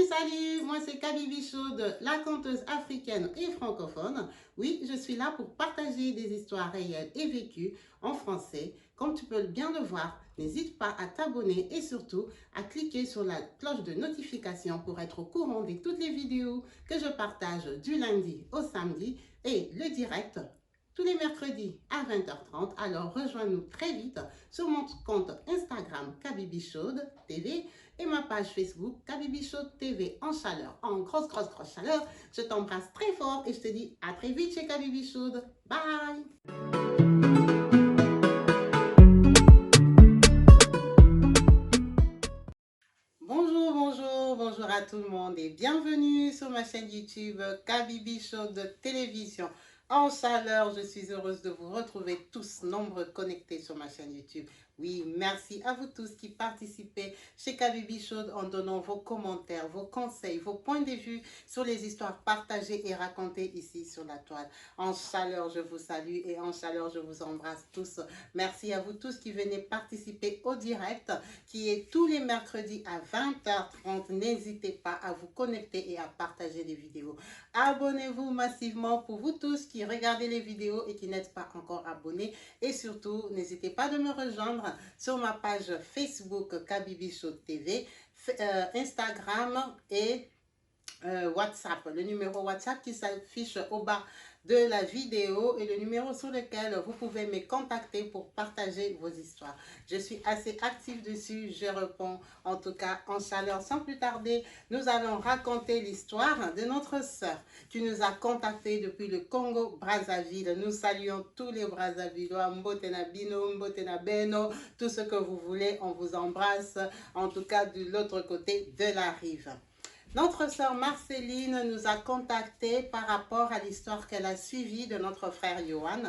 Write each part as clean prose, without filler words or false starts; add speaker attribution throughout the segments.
Speaker 1: Salut, moi c'est Kabibi Chaude, la conteuse africaine et francophone. Oui, je suis là pour partager des histoires réelles et vécues en français. Comme tu peux bien le voir, n'hésite pas à t'abonner et surtout à cliquer sur la cloche de notification pour être au courant de toutes les vidéos que je partage du lundi au samedi et le direct tous les mercredis à 20h30. Alors rejoins-nous très vite sur mon compte Instagram Kabibi Chaude TV et ma page Facebook Kabibi Chaude TV en chaleur, en grosse chaleur. Je t'embrasse très fort et je te dis à très vite chez Kabibi Chaude. Bye! Bonjour à tout le monde et bienvenue sur ma chaîne YouTube Kabibi Chaude Télévision. En chaleur, je suis heureuse de vous retrouver tous nombreux connectés sur ma chaîne YouTube. Oui, merci à vous tous qui participez chez Kabibi Chaude en donnant vos commentaires, vos conseils, vos points de vue sur les histoires partagées et racontées ici sur la toile. En chaleur, je vous salue et en chaleur, je vous embrasse tous. Merci à vous tous qui venez participer au direct qui est tous les mercredis à 20h30. N'hésitez pas à vous connecter et à partager les vidéos. Abonnez-vous massivement pour vous tous qui regardez les vidéos et qui n'êtes pas encore abonnés. Et surtout, n'hésitez pas de me rejoindre sur ma page Facebook Kabibi Chaude TV, Instagram et WhatsApp. Le numéro WhatsApp qui s'affiche au bas de la vidéo et le numéro sur lequel vous pouvez me contacter pour partager vos histoires. Je suis assez active dessus, je réponds en tout cas en chaleur. Sans plus tarder, nous allons raconter l'histoire de notre sœur qui nous a contactés depuis le Congo-Brazzaville. Nous saluons tous les Brazzavillois, Mbotena Bino, Mbotena Beno, tout ce que vous voulez, on vous embrasse, en tout cas de l'autre côté de la rive. Notre sœur Marceline nous a contactés par rapport à l'histoire qu'elle a suivie de notre frère Johan.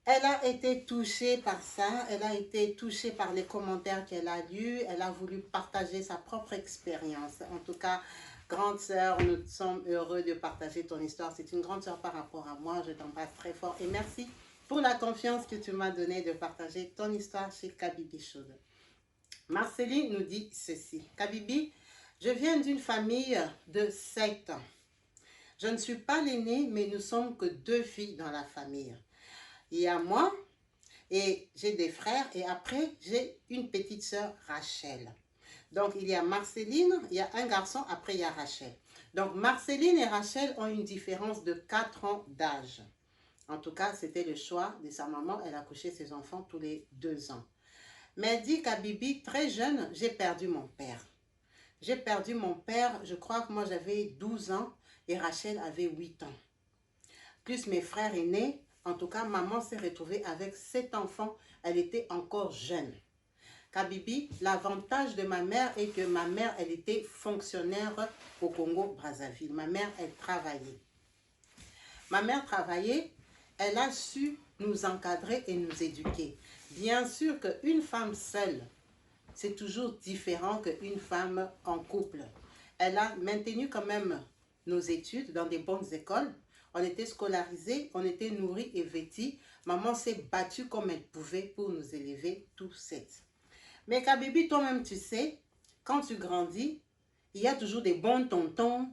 Speaker 1: Elle a été touchée par ça, elle a été touchée par les commentaires qu'elle a lus, elle a voulu partager sa propre expérience. En tout cas, grande sœur, nous sommes heureux de partager ton histoire. C'est une grande sœur par rapport à moi, je t'embrasse très fort et merci pour la confiance que tu m'as donnée de partager ton histoire chez Kabibi Chaude. Marceline nous dit ceci. Kabibi, je viens d'une famille de 7 ans. Je ne suis pas l'aînée, mais nous sommes que 2 filles dans la famille. Il y a moi et j'ai des frères et après j'ai une petite sœur Rachel. Donc il y a Marceline, il y a un garçon, après il y a Rachel. Donc Marceline et Rachel ont une différence de 4 ans d'âge. En tout cas, c'était le choix de sa maman. Elle a couché ses enfants tous les 2 ans. Mais elle dit qu'à Bibi, très jeune, j'ai perdu mon père. J'ai perdu mon père, je crois que moi j'avais 12 ans et Rachel avait 8 ans. Plus mes frères aînés, en tout cas maman s'est retrouvée avec 7 enfants, elle était encore jeune. Kabibi, l'avantage de ma mère est que ma mère, elle était fonctionnaire au Congo-Brazzaville. Ma mère, elle travaillait. Ma mère travaillait, elle a su nous encadrer et nous éduquer. Bien sûr qu'une femme seule, c'est toujours différent qu'une femme en couple. Elle a maintenu quand même nos études dans des bonnes écoles. On était scolarisés, on était nourris et vêtis. Maman s'est battue comme elle pouvait pour nous élever tous 7. Mais Kabibi, toi-même, tu sais, quand tu grandis, il y a toujours des bons tontons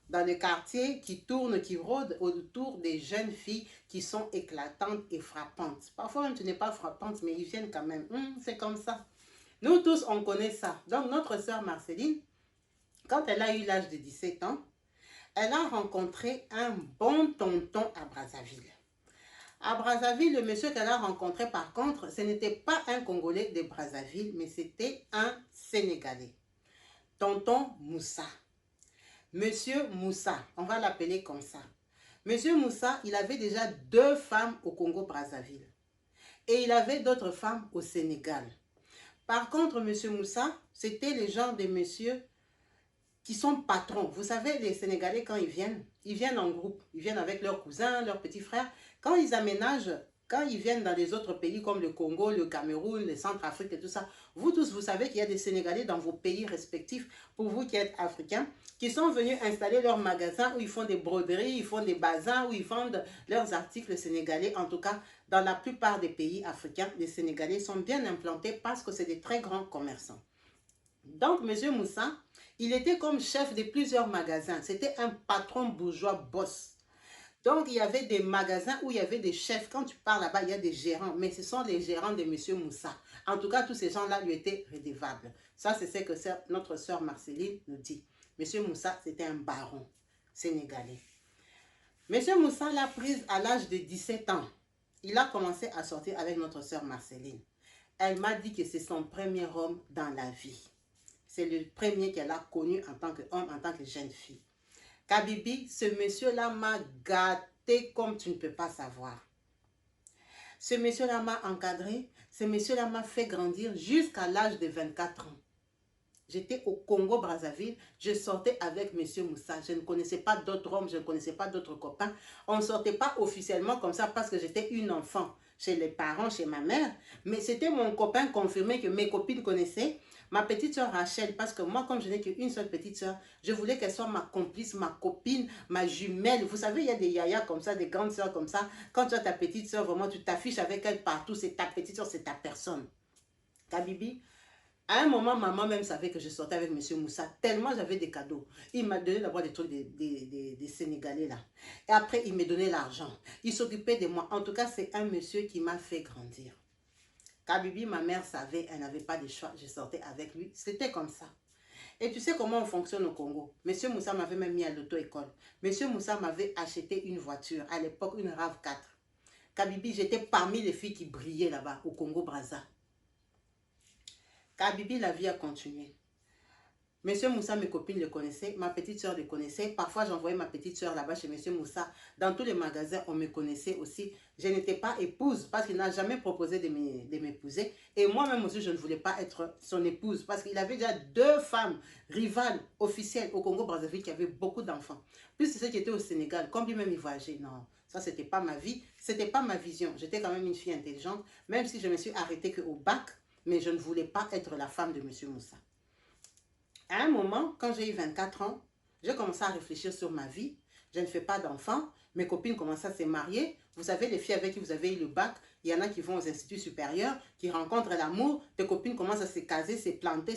Speaker 1: dans le quartier qui tournent, qui rôdent autour des jeunes filles qui sont éclatantes et frappantes. Parfois même, tu n'es pas frappante, mais ils viennent quand même. C'est comme ça. Nous tous, on connaît ça. Donc, notre sœur Marceline, quand elle a eu l'âge de 17 ans, elle a rencontré un bon tonton à Brazzaville. À Brazzaville, le monsieur qu'elle a rencontré, par contre, ce n'était pas un Congolais de Brazzaville, mais c'était un Sénégalais. Tonton Moussa. Monsieur Moussa, on va l'appeler comme ça. Monsieur Moussa, il avait déjà 2 femmes au Congo-Brazzaville. Et il avait d'autres femmes au Sénégal. Par contre, monsieur Moussa, c'était le genre de monsieur qui sont patrons. Vous savez, les Sénégalais, quand ils viennent en groupe. Ils viennent avec leurs cousins, leurs petits frères. Quand ils aménagent, quand ils viennent dans les autres pays comme le Congo, le Cameroun, le Centrafrique et tout ça, vous tous, vous savez qu'il y a des Sénégalais dans vos pays respectifs, pour vous qui êtes africains, qui sont venus installer leurs magasins où ils font des broderies, ils font des bazars, où ils vendent leurs articles sénégalais. En tout cas, dans la plupart des pays africains, les Sénégalais sont bien implantés parce que c'est des très grands commerçants. Donc, monsieur Moussa, Il était comme chef de plusieurs magasins. C'était un patron bourgeois boss. Donc, il y avait des magasins où il y avait des chefs. Quand tu pars là-bas, il y a des gérants. Mais ce sont les gérants de M. Moussa. En tout cas, tous ces gens-là lui étaient redevables. Ça, c'est ce que notre sœur Marceline nous dit. M. Moussa, c'était un baron sénégalais. M. Moussa l'a prise à l'âge de 17 ans. Il a commencé à sortir avec notre sœur Marceline. Elle m'a dit que c'est son premier homme dans la vie. C'est le premier qu'elle a connu en tant qu'homme, en tant que jeune fille. Kabibi, ce monsieur-là m'a gâté comme tu ne peux pas savoir. Ce monsieur-là m'a encadré, ce monsieur-là m'a fait grandir jusqu'à l'âge de 24 ans. J'étais au Congo-Brazzaville, je sortais avec M. Moussa. Je ne connaissais pas d'autres hommes, je ne connaissais pas d'autres copains. On ne sortait pas officiellement comme ça parce que j'étais une enfant chez les parents, chez ma mère. Mais c'était mon copain confirmé que mes copines connaissaient. Ma petite soeur Rachel, parce que moi, comme je n'ai qu'une seule petite soeur, je voulais qu'elle soit ma complice, ma copine, ma jumelle. Vous savez, il y a des yayas comme ça, des grandes soeurs comme ça. Quand tu as ta petite soeur, vraiment, tu t'affiches avec elle partout. C'est ta petite soeur, c'est ta personne. Kabibi, à un moment, maman même savait que je sortais avec M. Moussa, tellement j'avais des cadeaux. Il m'a donné d'abord des trucs des Sénégalais là. Et après, il me donnait l'argent. Il s'occupait de moi. En tout cas, c'est un monsieur qui m'a fait grandir. Kabibi, ma mère savait, elle n'avait pas de choix. Je sortais avec lui. C'était comme ça. Et tu sais comment on fonctionne au Congo. M. Moussa m'avait même mis à l'auto-école. M. Moussa m'avait acheté une voiture, à l'époque une RAV4. Kabibi, j'étais parmi les filles qui brillaient là-bas, au Congo-Brazza. Kabibi, la vie a continué. Monsieur Moussa, mes copines le connaissaient, ma petite soeur le connaissait. Parfois, j'envoyais ma petite soeur là-bas chez Monsieur Moussa. Dans tous les magasins, on me connaissait aussi. Je n'étais pas épouse parce qu'il n'a jamais proposé de m'épouser. Et moi-même aussi, je ne voulais pas être son épouse parce qu'il avait déjà 2 femmes rivales officielles au Congo-Brazzaville qui avaient beaucoup d'enfants. Plus ceux qui étaient au Sénégal, combien même ils voyageaient. Non, ça, c'était pas ma vie, c'était pas ma vision. J'étais quand même une fille intelligente, même si je me suis arrêtée qu'au bac, mais je ne voulais pas être la femme de Monsieur Moussa. À un moment, quand j'ai eu 24 ans, j'ai commencé à réfléchir sur ma vie. Je ne fais pas d'enfants. Mes copines commencent à se marier. Vous savez, les filles avec qui vous avez eu le bac, il y en a qui vont aux instituts supérieurs, qui rencontrent l'amour. Tes copines commencent à se caser, se planter.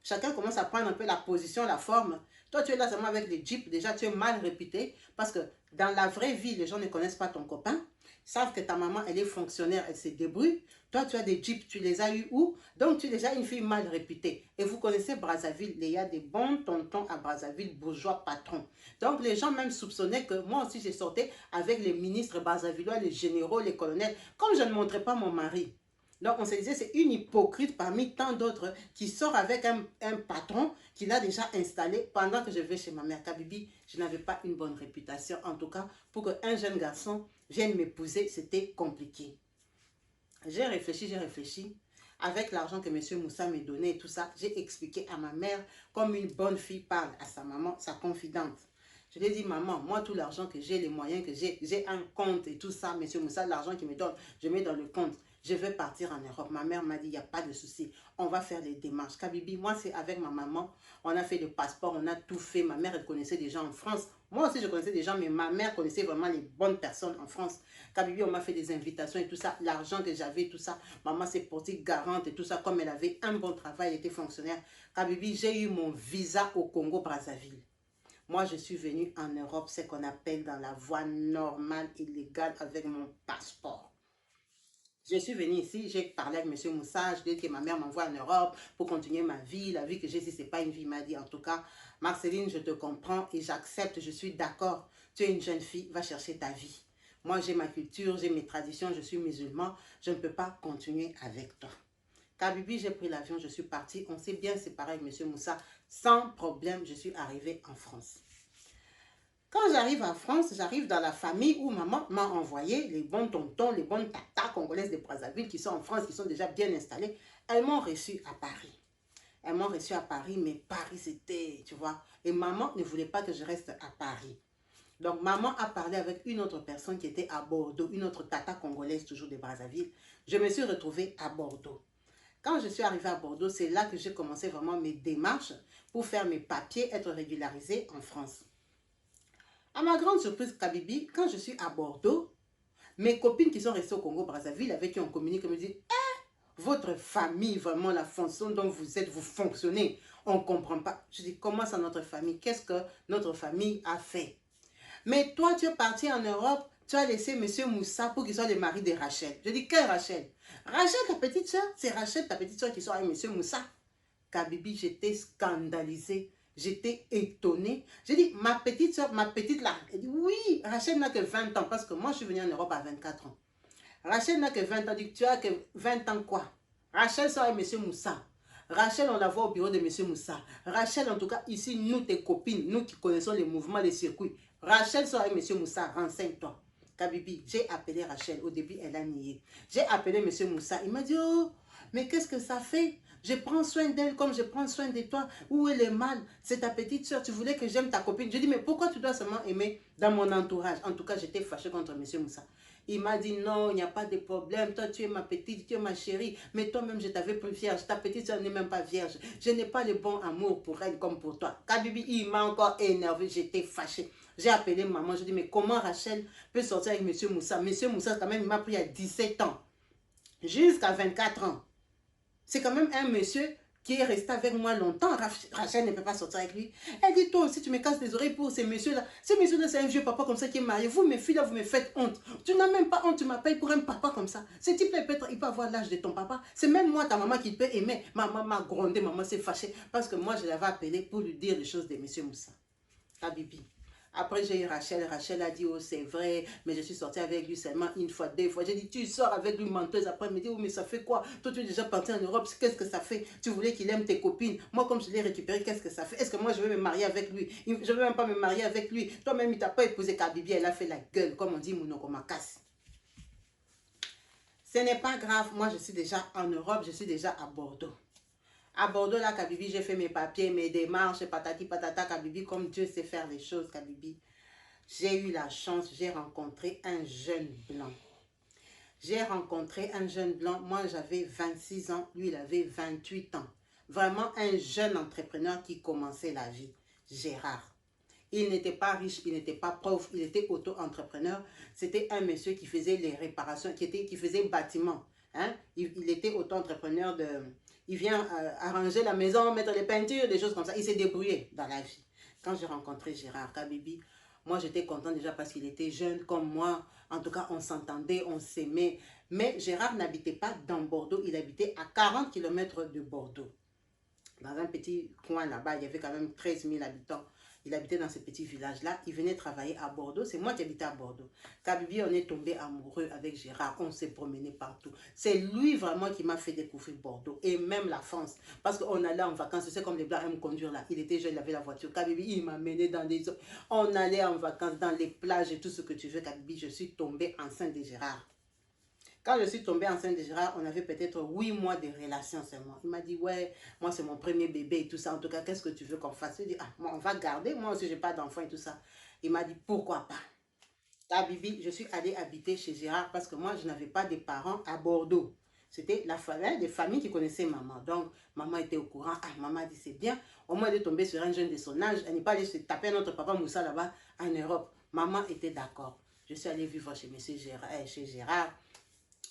Speaker 1: Chacun commence à prendre un peu la position, la forme. Toi, tu es là seulement avec les jeeps. Déjà, tu es mal réputé parce que dans la vraie vie, les gens ne connaissent pas ton copain. Ils savent que ta maman, elle est fonctionnaire, elle se débrouille. Toi, tu as des jeeps, tu les as eu où? Donc, tu es déjà une fille mal réputée. Et vous connaissez Brazzaville, il y a des bons tontons à Brazzaville, bourgeois patrons. Donc, les gens même soupçonnaient que moi aussi, j'ai sorti avec les ministres brazzavillois, les généraux, les colonels, comme je ne montrais pas mon mari. Donc, on se disait, c'est une hypocrite parmi tant d'autres qui sort avec un patron qu'il a déjà installé pendant que je vais chez ma mère. Kabibi, je n'avais pas une bonne réputation. En tout cas, pour qu'un jeune garçon vienne m'épouser, c'était compliqué. J'ai réfléchi. Avec l'argent que M. Moussa me donnait et tout ça, j'ai expliqué à ma mère comme une bonne fille parle à sa maman, sa confidente. Je lui ai dit, maman, moi, tout l'argent que j'ai, les moyens que j'ai un compte et tout ça, M. Moussa, l'argent qu'il me donne, je mets dans le compte. Je vais partir en Europe. Ma mère m'a dit, il n'y a pas de souci. On va faire les démarches. Kabibi, moi, c'est avec ma maman. On a fait le passeport, on a tout fait. Ma mère, elle connaissait des gens en France. Moi aussi, je connaissais des gens, mais ma mère connaissait vraiment les bonnes personnes en France. Kabibi, on m'a fait des invitations et tout ça. L'argent que j'avais, tout ça. Maman s'est portée garante et tout ça. Comme elle avait un bon travail, elle était fonctionnaire. Kabibi, j'ai eu mon visa au Congo-Brazzaville. Moi, je suis venue en Europe, ce qu'on appelle dans la voie normale et légale avec mon passeport. Je suis venue ici, j'ai parlé avec M. Moussa, je lui ai dit que ma mère m'envoie en Europe pour continuer ma vie. La vie que j'ai ici, ce n'est pas une vie, il m'a dit. En tout cas, Marceline, je te comprends et j'accepte, je suis d'accord. Tu es une jeune fille, va chercher ta vie. Moi, j'ai ma culture, j'ai mes traditions, je suis musulman, je ne peux pas continuer avec toi. Kabibi, j'ai pris l'avion, je suis partie. On s'est bien séparé avec M. Moussa. Sans problème, je suis arrivée en France. Quand j'arrive en France, j'arrive dans la famille où maman m'a envoyé les bons tontons, les bonnes tatas congolaises de Brazzaville qui sont en France, qui sont déjà bien installées. Elles m'ont reçu à Paris. Elles m'ont reçu à Paris, mais Paris c'était, tu vois. Et maman ne voulait pas que je reste à Paris. Donc maman a parlé avec une autre personne qui était à Bordeaux, une autre tata congolaise toujours de Brazzaville. Je me suis retrouvée à Bordeaux. Quand je suis arrivée à Bordeaux, c'est là que j'ai commencé vraiment mes démarches pour faire mes papiers, être régularisée en France. À ma grande surprise, Kabibi, quand je suis à Bordeaux, mes copines qui sont restées au Congo-Brazzaville, avec qui on communique, me disent, votre famille, vraiment, la fonction dont vous êtes, vous fonctionnez. On ne comprend pas. Je dis, comment ça notre famille? Qu'est-ce que notre famille a fait? Mais toi, tu es parti en Europe, tu as laissé M. Moussa pour qu'il soit le mari de Rachel. Je dis, quelle Rachel? Rachel, ta petite soeur? C'est Rachel, ta petite soeur, qui sort avec M. Moussa. Kabibi, j'étais scandalisée. J'étais étonnée. J'ai dit, ma petite soeur, ma petite là. Elle dit, oui, Rachel n'a que 20 ans, parce que moi, je suis venue en Europe à 24 ans. Rachel n'a que 20 ans. Je dis, tu as que 20 ans quoi? Rachel sort avec M. Moussa. Rachel, on la voit au bureau de M. Moussa. Rachel, en tout cas, ici, nous, tes copines, nous qui connaissons les mouvements, les circuits. Rachel sort avec M. Moussa, renseigne-toi. Kabibi, j'ai appelé Rachel. Au début, elle a nié. J'ai appelé M. Moussa. Il m'a dit, oh, mais qu'est-ce que ça fait? Je prends soin d'elle comme je prends soin de toi. Où est le mal? C'est ta petite soeur. Tu voulais que j'aime ta copine. Je dis, mais pourquoi tu dois seulement aimer dans mon entourage? En tout cas, j'étais fâchée contre M. Moussa. Il m'a dit, non, il n'y a pas de problème. Toi, tu es ma petite, tu es ma chérie. Mais toi-même, je t'avais pris vierge. Ta petite soeur n'est même pas vierge. Je n'ai pas le bon amour pour elle comme pour toi. Kabibi, il m'a encore énervé. J'étais fâchée. J'ai appelé maman. Je dis, mais comment Rachel peut sortir avec M. Moussa? M. Moussa, quand même, il m'a pris à 17 ans. Jusqu'à 24 ans. C'est quand même un monsieur qui est resté avec moi longtemps. Rachel ne peut pas sortir avec lui. Elle dit, toi aussi, tu me casses les oreilles pour ces messieurs-là. Ces messieurs-là, c'est un vieux papa comme ça qui est marié. Vous, mes filles, là, vous me faites honte. Tu n'as même pas honte, tu m'appelles pour un papa comme ça. Ce type-là, il peut avoir l'âge de ton papa. C'est même moi, ta maman, qui peut aimer. Maman m'a grondé, maman s'est fâchée. Parce que moi, je l'avais appelé pour lui dire les choses de monsieur Moussa. Habibi. Après, j'ai eu Rachel. Rachel a dit, oh, c'est vrai, mais je suis sortie avec lui seulement une fois, 2 fois. J'ai dit, tu sors avec lui, menteuse. Après, elle me dit, oh, mais ça fait quoi? Toi, tu es déjà parti en Europe. Qu'est-ce que ça fait? Tu voulais qu'il aime tes copines. Moi, comme je l'ai récupéré, qu'est-ce que ça fait? Est-ce que moi, je vais me marier avec lui? Je ne veux même pas me marier avec lui. Toi-même, il t'a pas épousé Kabibi. Elle a fait la gueule, comme on dit, Mounoko Makasi. Ce n'est pas grave. Moi, je suis déjà en Europe. Je suis déjà à Bordeaux. À Bordeaux, là, Kabibi, j'ai fait mes papiers, mes démarches, patati patata, Kabibi, comme Dieu sait faire les choses, Kabibi. J'ai eu la chance, j'ai rencontré un jeune blanc. J'ai rencontré un jeune blanc, moi j'avais 26 ans, lui il avait 28 ans. Vraiment un jeune entrepreneur qui commençait la vie, Gérard. Il n'était pas riche, il n'était pas pauvre, il était auto-entrepreneur. C'était un monsieur qui faisait les réparations, qui faisait bâtiment. Hein? Il était auto-entrepreneur de... Il vient arranger la maison, mettre les peintures, des choses comme ça. Il s'est débrouillé dans la vie. Quand j'ai rencontré Gérard Kabibi, moi j'étais contente déjà parce qu'il était jeune comme moi. En tout cas, on s'entendait, on s'aimait. Mais Gérard n'habitait pas dans Bordeaux, il habitait à 40 km de Bordeaux. Dans un petit coin là-bas, il y avait quand même 13 000 habitants. Il habitait dans ce petit village-là. Il venait travailler à Bordeaux. C'est moi qui habitais à Bordeaux. Kabibi, on est tombé amoureux avec Gérard. On s'est promené partout. C'est lui vraiment qui m'a fait découvrir Bordeaux. Et même la France. Parce qu'on allait en vacances. C'est comme les Blancs aiment conduire là. Il était jeune, il avait la voiture. Kabibi, il m'a mené dans des... On allait en vacances dans les plages et tout ce que tu veux. Kabibi, je suis tombée enceinte de Gérard. Quand je suis tombée enceinte de Gérard, on avait peut-être 8 mois de relation seulement. Il m'a dit, ouais, moi c'est mon premier bébé et tout ça. En tout cas, qu'est-ce que tu veux qu'on fasse? Je dis, ah, moi on va garder. Moi aussi, je n'ai pas d'enfant et tout ça. Il m'a dit, pourquoi pas? Là, Bibi, je suis allée habiter chez Gérard parce que moi, je n'avais pas de parents à Bordeaux. C'était la famille, des familles qui connaissaient maman. Donc, maman était au courant. Ah, maman a dit, c'est bien. Au moins, elle est tombée sur un jeune de son âge. Elle n'est pas allée se taper notre papa Moussa là-bas en Europe. Maman était d'accord. Je suis allée vivre chez chez Gérard.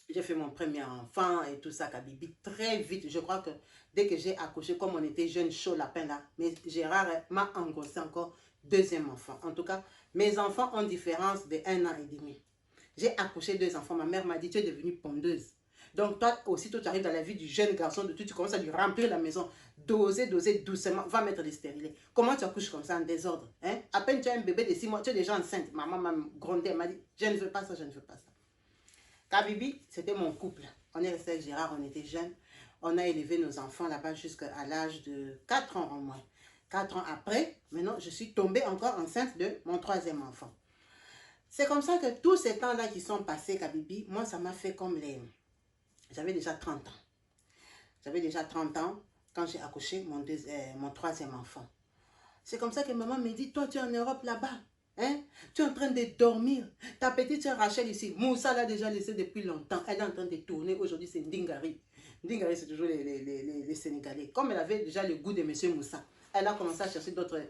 Speaker 1: J'ai fait mon premier enfant et tout ça, Kabibi, très vite. Je crois que dès que j'ai accouché, comme on était jeune, chaud lapin là, mais Gérard m'a engrossé encore 2e enfant. En tout cas, mes enfants ont différence de 1 an et demi. J'ai accouché 2 enfants. Ma mère m'a dit, tu es devenue pondeuse. Donc toi aussi, tu arrives dans la vie du jeune garçon, de tout, tu commences à lui remplir la maison. Doser, doser doucement, va mettre des stérilés. Comment tu accouches comme ça en désordre, hein? À peine tu as un bébé de 6 mois, tu es déjà enceinte. Maman m'a grondé, elle m'a dit, je ne veux pas ça, je ne veux pas ça. Kabibi, c'était mon couple. On est resté avec Gérard, on était jeunes. On a élevé nos enfants là-bas jusqu'à l'âge de 4 ans au moins. 4 ans après, maintenant, je suis tombée encore enceinte de mon 3e enfant. C'est comme ça que tous ces temps-là qui sont passés, Kabibi, moi, ça m'a fait comme les... J'avais déjà 30 ans. J'avais déjà 30 ans quand j'ai accouché mon 3e enfant. C'est comme ça que maman me dit, toi, tu es en Europe là-bas. Hein? Tu es en train de dormir. Ta petite soeur Rachel ici, Moussa l'a déjà laissé depuis longtemps. Elle est en train de tourner. Aujourd'hui, c'est Ndingari. Ndingari, c'est toujours les Sénégalais. Comme elle avait déjà le goût de M. Moussa, elle a commencé à chercher d'autres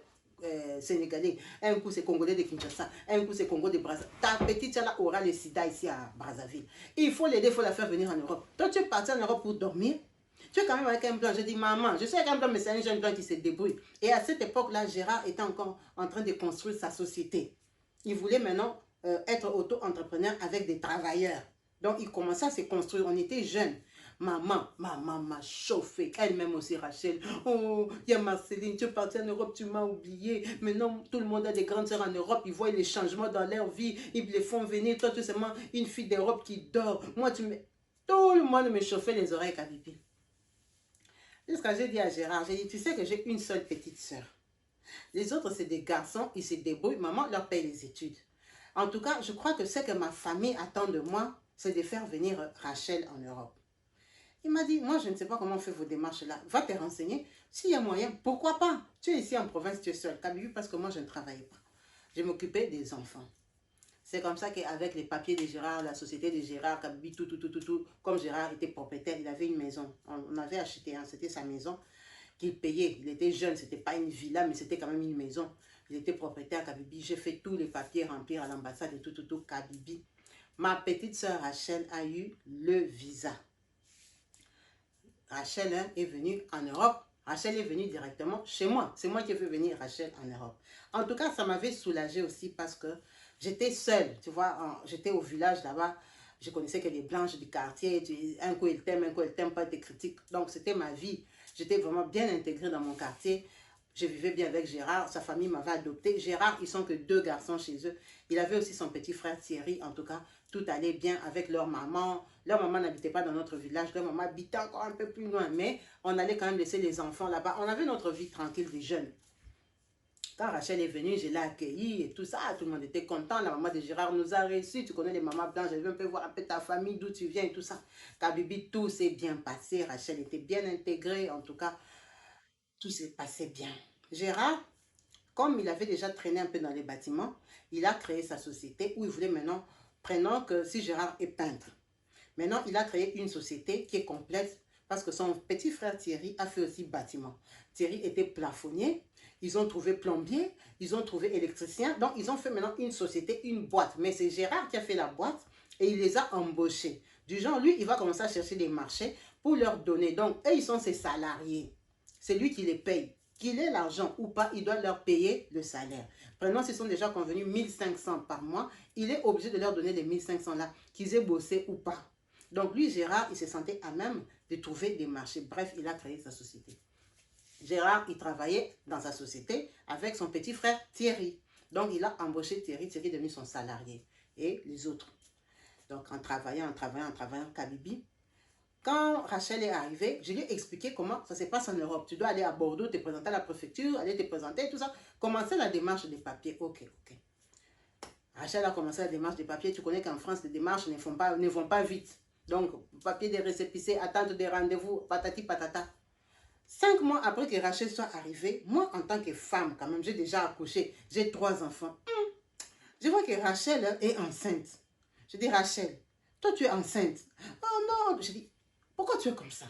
Speaker 1: Sénégalais. Un coup, c'est Congolais de Kinshasa. Un coup, c'est Congo de Brazzaville. Ta petite soeur aura le sida ici à Brazzaville. Il faut l'aider, il faut la faire venir en Europe. Toi, tu es parti en Europe pour dormir. tu es quand même avec un blanc. Je dis, maman, je suis avec un blanc, mais c'est un jeune blanc qui se débrouille. Et à cette époque-là, Gérard était encore en train de construire sa société. Il voulait maintenant être auto-entrepreneur avec des travailleurs. Donc, il commençait à se construire. On était jeunes. Maman m'a chauffé. Elle-même aussi, Rachel. Oh, il y a Marceline, tu es partie en Europe, tu m'as oublié. Maintenant, tout le monde a des grandes sœurs en Europe. Ils voient les changements dans leur vie. Ils les font venir. Toi, tu es seulement une fille d'Europe qui dort. Moi, tu me... Tout le monde me chauffait les oreilles, Kabibi. Jusqu'à j'ai dit à Gérard, j'ai dit, tu sais que j'ai une seule petite sœur. Les autres, c'est des garçons, ils se débrouillent. Maman leur paye les études. En tout cas, je crois que ce que ma famille attend de moi, c'est de faire venir Rachel en Europe. Il m'a dit, moi, je ne sais pas comment on fait vos démarches là. Va te renseigner. S'il y a moyen, pourquoi pas? Tu es ici en province, tu es seul. Kabibi, parce que moi, je ne travaillais pas. Je m'occupais des enfants. C'est comme ça qu'avec les papiers de Gérard, la société de Gérard, Kabibi, tout, comme Gérard était propriétaire, il avait une maison. On avait acheté, hein, c'était sa maison qu'il payait. Il était jeune, c'était pas une villa, mais c'était quand même une maison. Il était propriétaire, Kabibi. J'ai fait tous les papiers remplir à l'ambassade et tout, Kabibi. Ma petite soeur Rachel a eu le visa. Rachel est venue en Europe. Rachel est venue directement chez moi. C'est moi qui ai fait venir Rachel en Europe. En tout cas, ça m'avait soulagée aussi parce que j'étais seule. Tu vois, j'étais au village là-bas. Je connaissais que les blanches du quartier. Un coup, ils t'aiment pas, tes critiques. Donc, c'était ma vie. J'étais vraiment bien intégrée dans mon quartier. Je vivais bien avec Gérard. Sa famille m'avait adopté. Gérard, ils sont que 2 garçons chez eux. Il avait aussi son petit frère Thierry. En tout cas, tout allait bien avec leur maman. Leur maman n'habitait pas dans notre village. Leur maman habitait encore un peu plus loin. Mais on allait quand même laisser les enfants là-bas. On avait notre vie tranquille des jeunes. Quand Rachel est venue, je l'ai accueillie et tout ça. Tout le monde était content. La maman de Gérard nous a reçus. Tu connais les mamans blanches. Je veux un peu voir un peu ta famille, d'où tu viens et tout ça. Kabibi, tout s'est bien passé. Rachel était bien intégrée. En tout cas, tout s'est passé bien. Gérard, comme il avait déjà traîné un peu dans les bâtiments, il a créé sa société où il voulait maintenant, prenons que si Gérard est peintre, maintenant il a créé une société qui est complète parce que son petit frère Thierry a fait aussi bâtiment. Thierry était plafonnier, ils ont trouvé plombier, ils ont trouvé électricien, donc ils ont fait maintenant une société, une boîte. Mais c'est Gérard qui a fait la boîte et il les a embauchés. Du genre, lui, il va commencer à chercher des marchés pour leur donner. Donc, eux, ils sont ses salariés. C'est lui qui les paye. Qu'il ait l'argent ou pas, il doit leur payer le salaire. Prenons, s'ils sont déjà convenus 1500 par mois, il est obligé de leur donner les 1500 là, qu'ils aient bossé ou pas. Donc lui, Gérard, il se sentait à même de trouver des marchés. Bref, il a créé sa société. Gérard, il travaillait dans sa société avec son petit frère Thierry. Donc il a embauché Thierry, Thierry est devenu son salarié. Et les autres. Donc en travaillant, Kabibi, quand Rachel est arrivée, je lui ai expliqué comment ça se passe en Europe. Tu dois aller à Bordeaux, te présenter à la préfecture, aller te présenter, tout ça. Commencer la démarche des papiers. Ok. Rachel a commencé la démarche des papiers. Tu connais qu'en France, les démarches ne vont pas vite. Donc, papier des récépissés, attente des rendez-vous, patati patata. 5 mois après que Rachel soit arrivée, moi, en tant que femme, quand même, j'ai déjà accouché. J'ai 3 enfants. Je vois que Rachel est enceinte. Je dis, Rachel, toi, tu es enceinte. Oh non. Je dis, pourquoi tu es comme ça?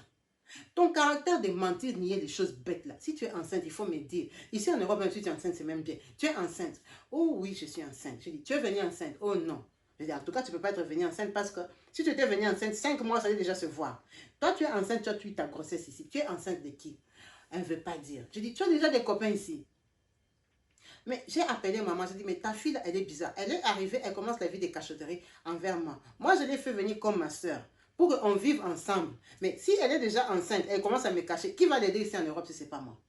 Speaker 1: Ton caractère de mentir, nier les choses bêtes là. Si tu es enceinte, il faut me dire. Ici en Europe, même si tu es enceinte, c'est même bien. Tu es enceinte. Oh oui, je suis enceinte. Je dis, tu es venue enceinte. Oh non. Je dis, en tout cas, tu ne peux pas être venue enceinte parce que si tu étais venue enceinte, 5 mois, ça allait déjà se voir. Toi, tu es enceinte, tu as tué ta grossesse ici. Tu es enceinte de qui? Elle ne veut pas dire. Je dis, tu as déjà des copains ici. Mais j'ai appelé maman, j'ai dit, mais ta fille, elle est bizarre. Elle est arrivée, elle commence la vie de cachotterie envers moi. Moi, je l'ai fait venir comme ma soeur pour qu'on vive ensemble. Mais si elle est déjà enceinte, elle commence à me cacher. Qui va l'aider ici en Europe si ce n'est pas moi?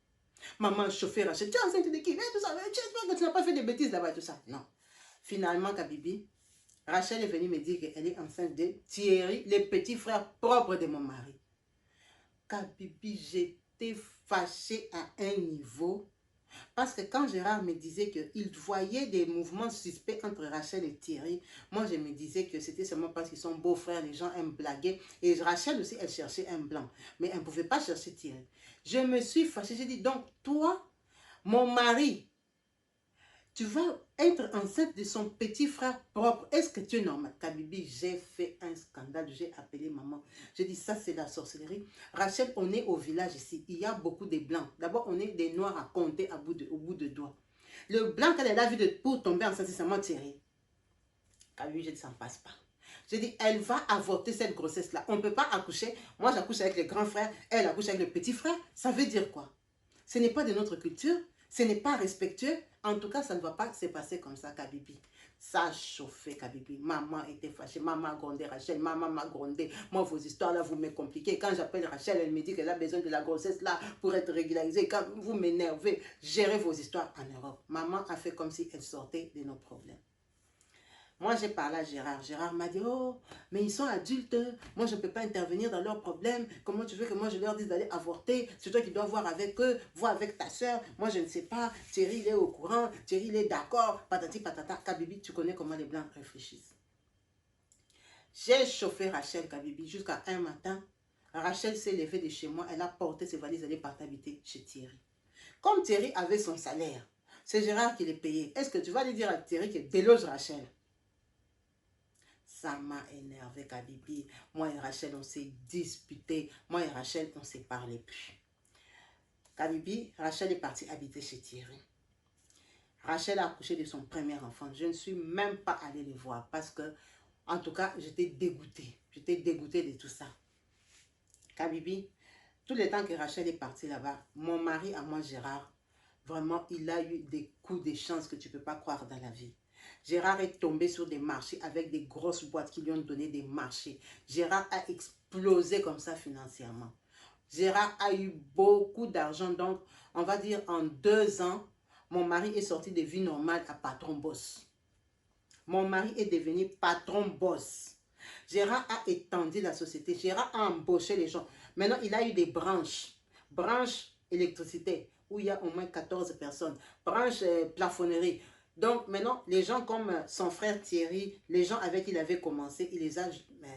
Speaker 1: Maman, chauffeur, Rachel, tu es enceinte de qui? Tout ça, j'espère que tu n'as pas fait de bêtises là-bas et tout ça. Non. Finalement, Kabibi, Rachel est venue me dire qu'elle est enceinte de Thierry, le petit frère propre de mon mari. Kabibi, j'étais fâchée à un niveau. Parce que quand Gérard me disait qu'il voyait des mouvements suspects entre Rachel et Thierry, moi je me disais que c'était seulement parce qu'ils sont beaux-frères, les gens aiment blaguer. Et Rachel aussi, elle cherchait un blanc. Mais elle ne pouvait pas chercher Thierry. Je me suis fâchée, j'ai dit, donc toi, mon mari, tu vas être enceinte de son petit frère propre. Est-ce que tu es normal? Kabibi, j'ai fait un scandale, j'ai appelé maman. J'ai dit, ça c'est la sorcellerie. Rachel, on est au village ici. Il y a beaucoup de blancs. D'abord, on est des noirs à compter au bout de doigts. Le blanc qu'elle a vu pour tomber enceinte, c'est seulement Thierry. Kabibi, je dis, ça ne passe pas. J'ai dit, elle va avorter cette grossesse-là. On ne peut pas accoucher. Moi, j'accouche avec les grands frères, elle accouche avec le petit frère. Ça veut dire quoi? Ce n'est pas de notre culture, ce n'est pas respectueux. En tout cas, ça ne va pas se passer comme ça, Kabibi. Ça a chauffé, Kabibi. Maman était fâchée. Maman a grondé Rachel. Maman m'a grondé. Moi, vos histoires là, vous me compliquez. Quand j'appelle Rachel, elle me dit qu'elle a besoin de la grossesse là pour être régularisée. Quand vous m'énervez, gérez vos histoires en Europe. Maman a fait comme si elle sortait de nos problèmes. Moi, j'ai parlé à Gérard. Gérard m'a dit, oh, mais ils sont adultes. Moi, je ne peux pas intervenir dans leurs problèmes. Comment tu veux que moi, je leur dise d'aller avorter? C'est toi qui dois voir avec eux, voir avec ta soeur. Moi, je ne sais pas. Thierry, il est au courant. Thierry, il est d'accord. Patati, patata. Kabibi, tu connais comment les Blancs réfléchissent. J'ai chauffé Rachel, Kabibi, jusqu'à un matin. Rachel s'est levée de chez moi. Elle a porté ses valises. Elle est partie habiter chez Thierry. Comme Thierry avait son salaire, c'est Gérard qui les payait. Est-ce que tu vas lui dire à Thierry qu'il déloge Rachel? Ça m'a énervé, Kabibi. Moi et Rachel, on s'est disputé. Moi et Rachel, on ne s'est parlé plus. Kabibi, Rachel est partie habiter chez Thierry. Rachel a accouché de son premier enfant. Je ne suis même pas allée les voir parce que, en tout cas, j'étais dégoûtée. J'étais dégoûtée de tout ça. Kabibi, tout le temps que Rachel est partie là-bas, mon mari à moi, Gérard, vraiment, il a eu des coups de chance que tu ne peux pas croire dans la vie. Gérard est tombé sur des marchés avec des grosses boîtes qui lui ont donné des marchés. Gérard a explosé comme ça financièrement. Gérard a eu beaucoup d'argent. Donc, on va dire en 2 ans, mon mari est sorti de vie normale à patron boss. Mon mari est devenu patron boss. Gérard a étendu la société. Gérard a embauché les gens. Maintenant, il a eu des branches. Branche électricité, où il y a au moins 14 personnes. Branche plafonnerie. Donc maintenant, les gens comme son frère Thierry, les gens avec qui il avait commencé, il les a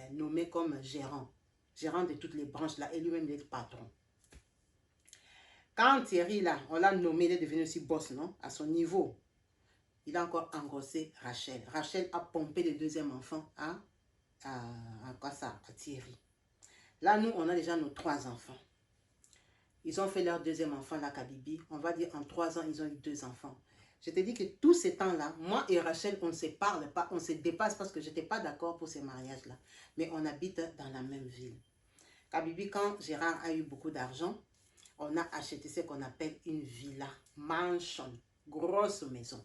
Speaker 1: nommés comme gérants. Gérants de toutes les branches là, et lui-même il est patron. Quand Thierry là, on l'a nommé, il est devenu aussi boss, non? À son niveau. Il a encore engrossé Rachel. Rachel a pompé le deuxième enfant à Thierry. Là, nous, on a déjà nos 3 enfants. Ils ont fait leur deuxième enfant, la Kabibi. On va dire en 3 ans, ils ont eu 2 enfants. Je te dis que tous ces temps-là, moi et Rachel, on ne se parle pas, on se dépasse parce que je n'étais pas d'accord pour ces mariages-là. Mais on habite dans la même ville. Kabibi, quand Gérard a eu beaucoup d'argent, on a acheté ce qu'on appelle une villa, mansion, grosse maison.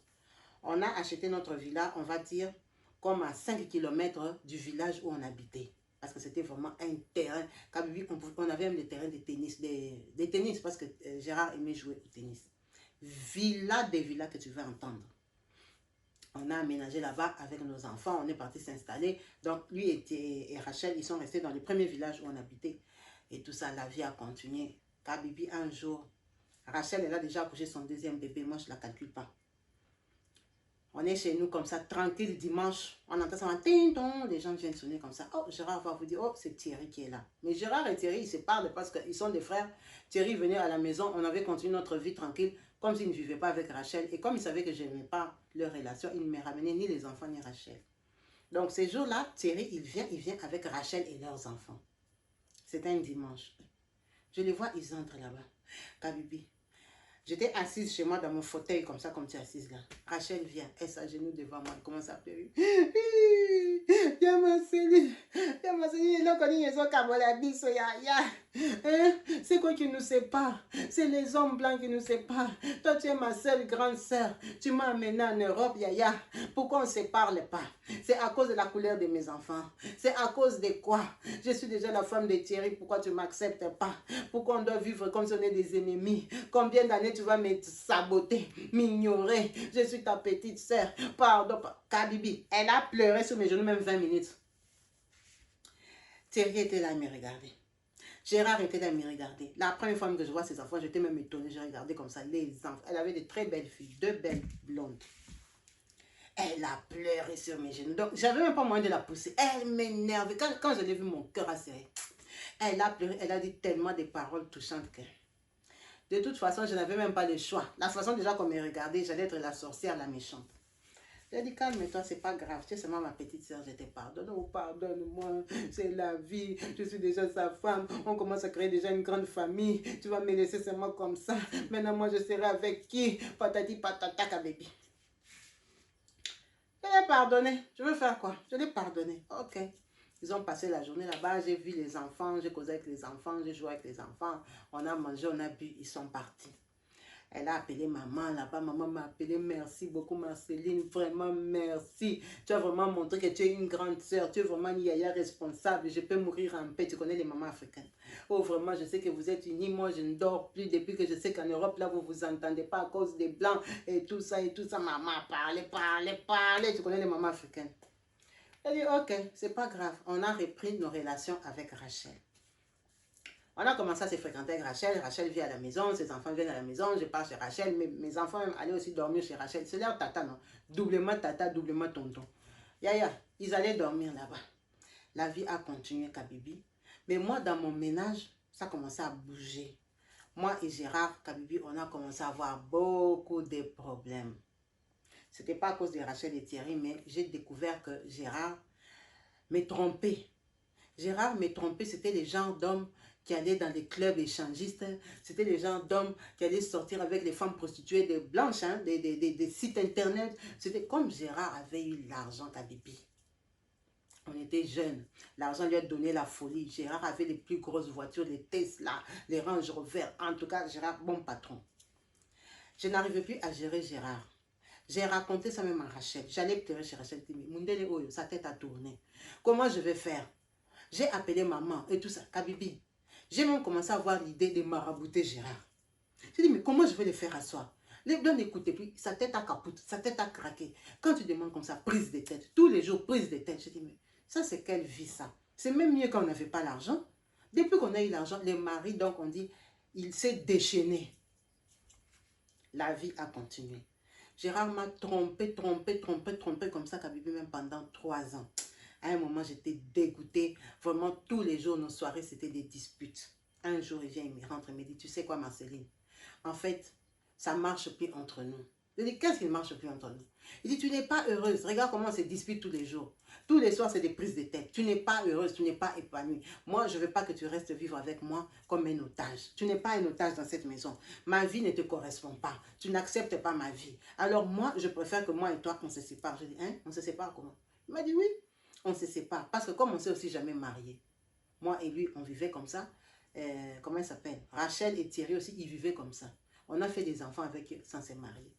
Speaker 1: On a acheté notre villa, on va dire, comme à 5 km du village où on habitait. Parce que c'était vraiment un terrain. Kabibi, on avait même des terrains de tennis, des tennis, parce que Gérard aimait jouer au tennis. Villa des villas que tu vas entendre. On a aménagé là-bas avec nos enfants, on est parti s'installer. Donc lui et Rachel, ils sont restés dans le premier village où on habitait. Et tout ça, la vie a continué. Kabibi, un jour, Rachel, elle a déjà accouché son deuxième bébé, moi je ne la calcule pas. On est chez nous comme ça, tranquille, dimanche, on entend ça, les gens viennent sonner comme ça. Oh, Gérard va vous dire, oh, c'est Thierry qui est là. Mais Gérard et Thierry, ils se parlent parce qu'ils sont des frères. Thierry venait à la maison, on avait continué notre vie tranquille, comme s'il ne vivait pas avec Rachel. Et comme il savait que je n'aimais pas leur relation, il ne me ramenait ni les enfants ni Rachel. Donc ces jours-là, Thierry, il vient avec Rachel et leurs enfants. C'était un dimanche. Je les vois, ils entrent là-bas. Kabibi. J'étais assise chez moi dans mon fauteuil, comme ça, comme tu es assise là. Rachel vient, elle s'agenouille devant moi, elle commence à pleurer. Viens m'enseigner, c'est quoi qui nous sépare? C'est les hommes blancs qui nous séparent. Toi, tu es ma seule grande sœur. Tu m'as amené en Europe, Yaya. Pourquoi on ne se parle pas? C'est à cause de la couleur de mes enfants. C'est à cause de quoi? Je suis déjà la femme de Thierry. Pourquoi tu ne m'acceptes pas? Pourquoi on doit vivre comme si on est des ennemis? Combien d'années tu vas me saboter, m'ignorer? Je suis ta petite sœur. Pardon, Kabibi. Elle a pleuré sur mes genoux même 20 minutes. Thierry était là, il me regardait. Gérard était là, il me regardait. La première fois que je vois ses enfants, j'étais même étonnée. Je regardais comme ça les enfants. Elle avait de très belles filles, 2 belles blondes. Elle a pleuré sur mes genoux. Donc, j'avais même pas moyen de la pousser. Elle m'énervait. Quand je l'ai vu, mon cœur a serré. Elle a pleuré. Elle a dit tellement de paroles touchantes que... De toute façon, je n'avais même pas le choix. La façon déjà qu'on me regardait, j'allais être la sorcière, la méchante. J'ai dit, calme-toi, c'est pas grave. Tu es seulement ma petite soeur, je te pardonne. Oh, pardonne-moi, c'est la vie. Je suis déjà sa femme. On commence à créer déjà une grande famille. Tu vas me laisser seulement comme ça. Maintenant, moi, je serai avec qui? Patati patata, Kabibi. Je l'ai pardonné. Je veux faire quoi? Je l'ai pardonné. Ok. Ils ont passé la journée là-bas. J'ai vu les enfants. J'ai causé avec les enfants. J'ai joué avec les enfants. On a mangé, on a bu. Ils sont partis. Elle a appelé maman là-bas. Maman m'a appelé. Merci beaucoup, Marceline. Vraiment, merci. Tu as vraiment montré que tu es une grande sœur. Tu es vraiment une yaya responsable. Je peux mourir en paix. Tu connais les mamans africaines. Oh, vraiment, je sais que vous êtes unis. Moi, je ne dors plus depuis que je sais qu'en Europe, là, vous ne vous entendez pas à cause des Blancs et tout ça et tout ça. Maman, parlez, parlez, parlez. Tu connais les mamans africaines. Elle dit, ok, c'est pas grave. On a repris nos relations avec Rachel. On a commencé à se fréquenter avec Rachel. Rachel vient à la maison, ses enfants viennent à la maison. Je pars chez Rachel. Mes enfants même allaient aussi dormir chez Rachel. C'est leur tata, non? Doublement tata, doublement tonton. Yaya, ils allaient dormir là-bas. La vie a continué, Kabibi. Mais moi, dans mon ménage, ça a commencé à bouger. Moi et Gérard, Kabibi, on a commencé à avoir beaucoup de problèmes. Ce n'était pas à cause de Rachel et Thierry, mais j'ai découvert que Gérard m'est trompé. Gérard m'est trompé, c'était les gens d'hommes qui allaient dans les clubs échangistes, c'était les gens d'hommes qui allaient sortir avec les femmes prostituées, des blanches, hein, des sites internet. C'était comme Gérard avait eu l'argent, Kabibi. On était jeunes, l'argent lui a donné la folie. Gérard avait les plus grosses voitures, les Tesla, les Range Rover. En tout cas, Gérard, bon patron. Je n'arrivais plus à gérer Gérard. J'ai raconté ça même à Rachel. J'allais pleurer chez Rachel. Mundele Oyo, sa tête a tourné. Comment je vais faire? J'ai appelé maman et tout ça. Kabibi. J'ai même commencé à avoir l'idée de marabouter Gérard. J'ai dit, mais comment je vais le faire asseoir? Les deux n'écoutaient plus. Sa tête a capote, sa tête a craqué. Quand tu demandes comme ça, prise de tête. Tous les jours, prise de tête. J'ai dit, mais ça, c'est quelle vie, ça? C'est même mieux quand on n'avait pas l'argent. Depuis qu'on a eu l'argent, les maris, donc on dit, il s'est déchaîné. La vie a continué. Gérard m'a trompé comme ça, Kabibi, même pendant 3 ans. À un moment, j'étais dégoûtée. Vraiment, tous les jours, nos soirées, c'était des disputes. Un jour, il vient, il me rentre, il me dit, tu sais quoi, Marceline? En fait, ça ne marche plus entre nous. Je dis, qu'est-ce qui ne marche plus entre nous? Il dit, tu n'es pas heureuse. Regarde comment on se dispute tous les jours. Tous les soirs, c'est des prises de tête. Tu n'es pas heureuse, tu n'es pas épanouie. Moi, je ne veux pas que tu restes vivre avec moi comme un otage. Tu n'es pas un otage dans cette maison. Ma vie ne te correspond pas. Tu n'acceptes pas ma vie. Alors moi, je préfère que moi et toi, on se sépare. Je dis, hein, on se sépare comment? Il m'a dit, oui, on se sépare. Parce que comme on ne s'est aussi jamais marié, moi et lui, on vivait comme ça. Comment il s'appelle? Rachel et Thierry aussi, ils vivaient comme ça. On a fait des enfants avec eux sans se marier.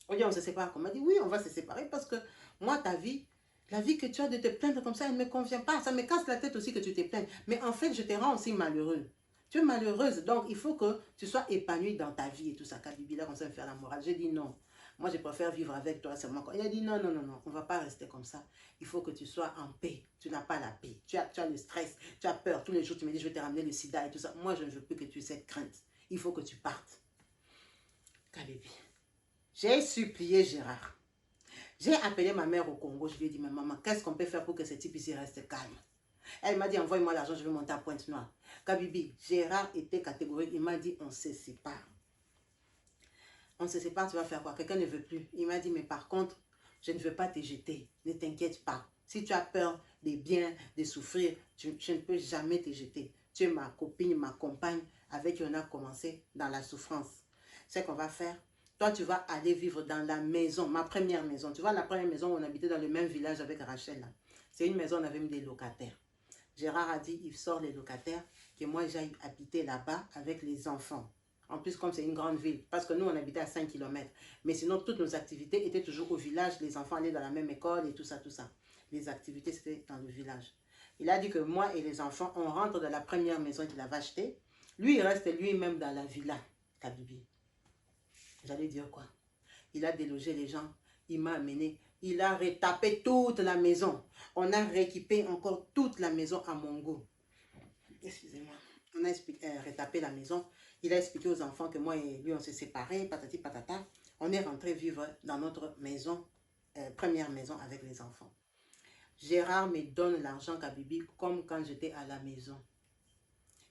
Speaker 1: On dit, on se sépare. On m'a dit, oui, on va se séparer parce que moi, ta vie, la vie que tu as de te plaindre comme ça, elle ne me convient pas. Ça me casse la tête aussi que tu te plaignes. Mais en fait, je te rends aussi malheureux. Tu es malheureuse, donc il faut que tu sois épanouie dans ta vie et tout ça. Kabibi, là, on s'est fait la morale. J'ai dit non. Moi, je préfère vivre avec toi seulement. Il a dit non, non, non, non, on ne va pas rester comme ça. Il faut que tu sois en paix. Tu n'as pas la paix. Tu as le stress, tu as peur. Tous les jours, tu me dis, je vais te ramener le sida et tout ça. Moi, je ne veux plus que tu aies cette crainte. Il faut que tu partes. Kabibi. J'ai supplié Gérard. J'ai appelé ma mère au Congo. Je lui ai dit, mais maman, qu'est-ce qu'on peut faire pour que ce type ici reste calme? Elle m'a dit, envoie-moi l'argent, je vais monter à Pointe-Noire. Kabibi, Gérard était catégorique. Il m'a dit, on se sépare. On se sépare, tu vas faire quoi? Quelqu'un ne veut plus. Il m'a dit, mais par contre, je ne veux pas te jeter. Ne t'inquiète pas. Si tu as peur des biens, de souffrir, je ne peux jamais te jeter. Tu es ma copine, ma compagne, avec qui on a commencé dans la souffrance. C'est ce qu'on va faire. Toi, tu vas aller vivre dans la maison, ma première maison. Tu vois, la première maison où on habitait dans le même village avec Rachel. C'est une maison où on avait mis des locataires. Gérard a dit, il sort les locataires, que moi j'aille habiter là-bas avec les enfants. En plus, comme c'est une grande ville, parce que nous, on habitait à 5 km. Mais sinon, toutes nos activités étaient toujours au village. Les enfants allaient dans la même école et tout ça, tout ça. Les activités, c'était dans le village. Il a dit que moi et les enfants, on rentre dans la première maison qu'il avait achetée. Lui, il reste lui-même dans la villa, Kabibi. J'allais dire quoi? Il a délogé les gens. Il m'a amené. Il a retapé toute la maison. On a rééquipé encore toute la maison à mon goût. Excusez-moi. On a retapé la maison. Il a expliqué aux enfants que moi et lui, on s'est séparés, patati patata. On est rentré vivre dans notre maison, première maison avec les enfants. Gérard me donne l'argent Kabibi comme quand j'étais à la maison.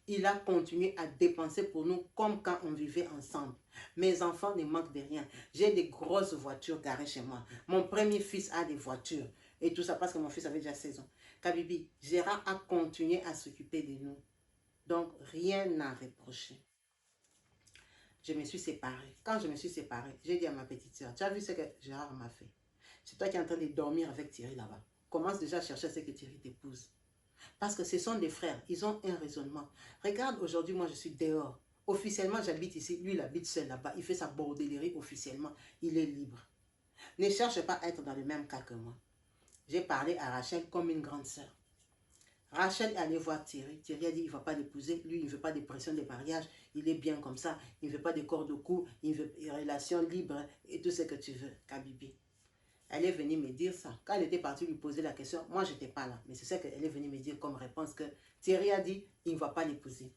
Speaker 1: Il a continué à dépenser pour nous comme quand on vivait ensemble. Mes enfants ne manquent de rien. J'ai des grosses voitures garées chez moi. Mon premier fils a des voitures. Et tout ça parce que mon fils avait déjà 16 ans. Kabibi, Gérard a continué à s'occuper de nous. Donc, rien à reprocher. Je me suis séparée. Quand je me suis séparée, j'ai dit à ma petite soeur, tu as vu ce que Gérard m'a fait? c'est toi qui es en train de dormir avec Thierry là-bas. Commence déjà à chercher ce que Thierry t'épouse. Parce que ce sont des frères, ils ont un raisonnement. Regarde, aujourd'hui, moi, je suis dehors. Officiellement, j'habite ici. Lui, il habite seul là-bas. Il fait sa bordellerie officiellement. Il est libre. Ne cherche pas à être dans le même cas que moi. J'ai parlé à Rachel comme une grande sœur. Rachel est allée voir Thierry. Thierry a dit qu'il ne va pas l'épouser. Lui, il ne veut pas de pression de mariage. Il est bien comme ça. Il ne veut pas de corps de cou. Il veut une relation libre et tout ce que tu veux, Kabibi. Elle est venue me dire ça. Quand elle était partie lui poser la question, moi, je n'étais pas là. Mais c'est ça qu'elle est venue me dire comme réponse que Thierry a dit, il ne va pas l'épouser.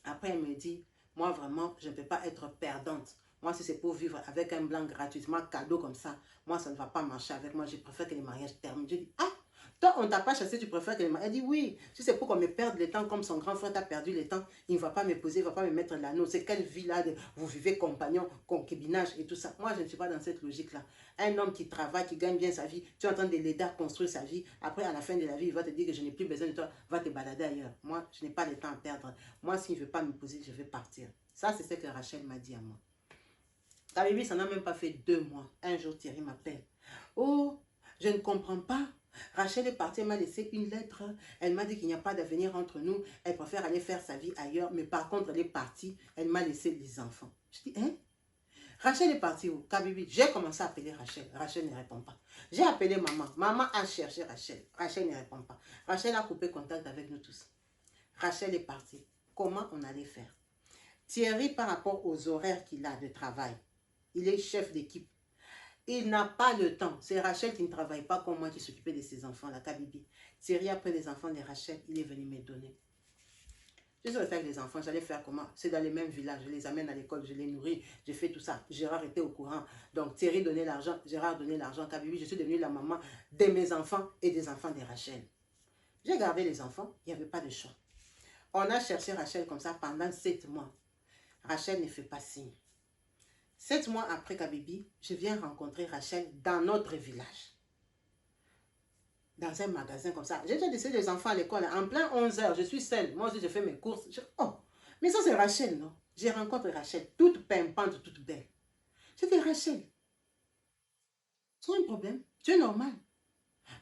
Speaker 1: Après, elle me dit, moi, vraiment, je ne peux pas être perdante. Moi, si c'est pour vivre avec un blanc gratuitement, cadeau comme ça, moi, ça ne va pas marcher avec moi. Je préfère que les mariages terminent. Je dis, ah, toi, on ne t'a pas chassé, tu préfères que les mariages... Elle dit, oui, si c'est pour qu'on me perde le temps comme son grand frère t'a perdu le temps, il ne va pas m'épouser, il ne va pas me mettre l'anneau. C'est quelle vie là, vous vivez compagnon, concubinage et tout ça. Moi, je ne suis pas dans cette logique-là. Un homme qui travaille, qui gagne bien sa vie, tu es en train de l'aider à construire sa vie. Après, à la fin de la vie, il va te dire que je n'ai plus besoin de toi, va te balader ailleurs. Moi, je n'ai pas le temps à perdre. Moi, s'il ne veut pas m'épouser, je vais partir. Ça, c'est ce que Rachel m'a dit à moi. Ta bébé, ça n'a même pas fait 2 mois. Un jour, Thierry m'appelle. Oh, je ne comprends pas. Rachel est partie, elle m'a laissé une lettre. Elle m'a dit qu'il n'y a pas d'avenir entre nous. Elle préfère aller faire sa vie ailleurs. Mais par contre, elle est partie. Elle m'a laissé les enfants. Je dis, hein? Rachel est partie où? Kabibi. J'ai commencé à appeler Rachel. Rachel ne répond pas. J'ai appelé maman. Maman a cherché Rachel. Rachel ne répond pas. Rachel a coupé contact avec nous tous. Rachel est partie. Comment on allait faire? Thierry, par rapport aux horaires qu'il a de travail, il est chef d'équipe. Il n'a pas le temps. C'est Rachel qui ne travaille pas comme moi qui s'occupait de ses enfants, la Kabibi. Thierry, après les enfants de Rachel, il est venu me donner. Je suis restée avec les enfants, j'allais faire comment? C'est dans les mêmes villages, je les amène à l'école, je les nourris, je fais tout ça. Gérard était au courant. Donc Thierry donnait l'argent, Gérard donnait l'argent. Kabibi, je suis devenue la maman de mes enfants et des enfants de Rachel. J'ai gardé les enfants, il n'y avait pas de choix. On a cherché Rachel comme ça pendant 7 mois. Rachel ne fait pas signe. 7 mois après Kabibi, je viens rencontrer Rachel dans notre village. Dans un magasin comme ça. J'ai déjà laissé les enfants à l'école. En plein 11 h, je suis seule. Moi aussi, je fais mes courses. Oh, mais ça, c'est Rachel, non? J'ai rencontré Rachel, toute pimpante, toute belle. Je dis, Rachel, tu as un problème? Tu es normal.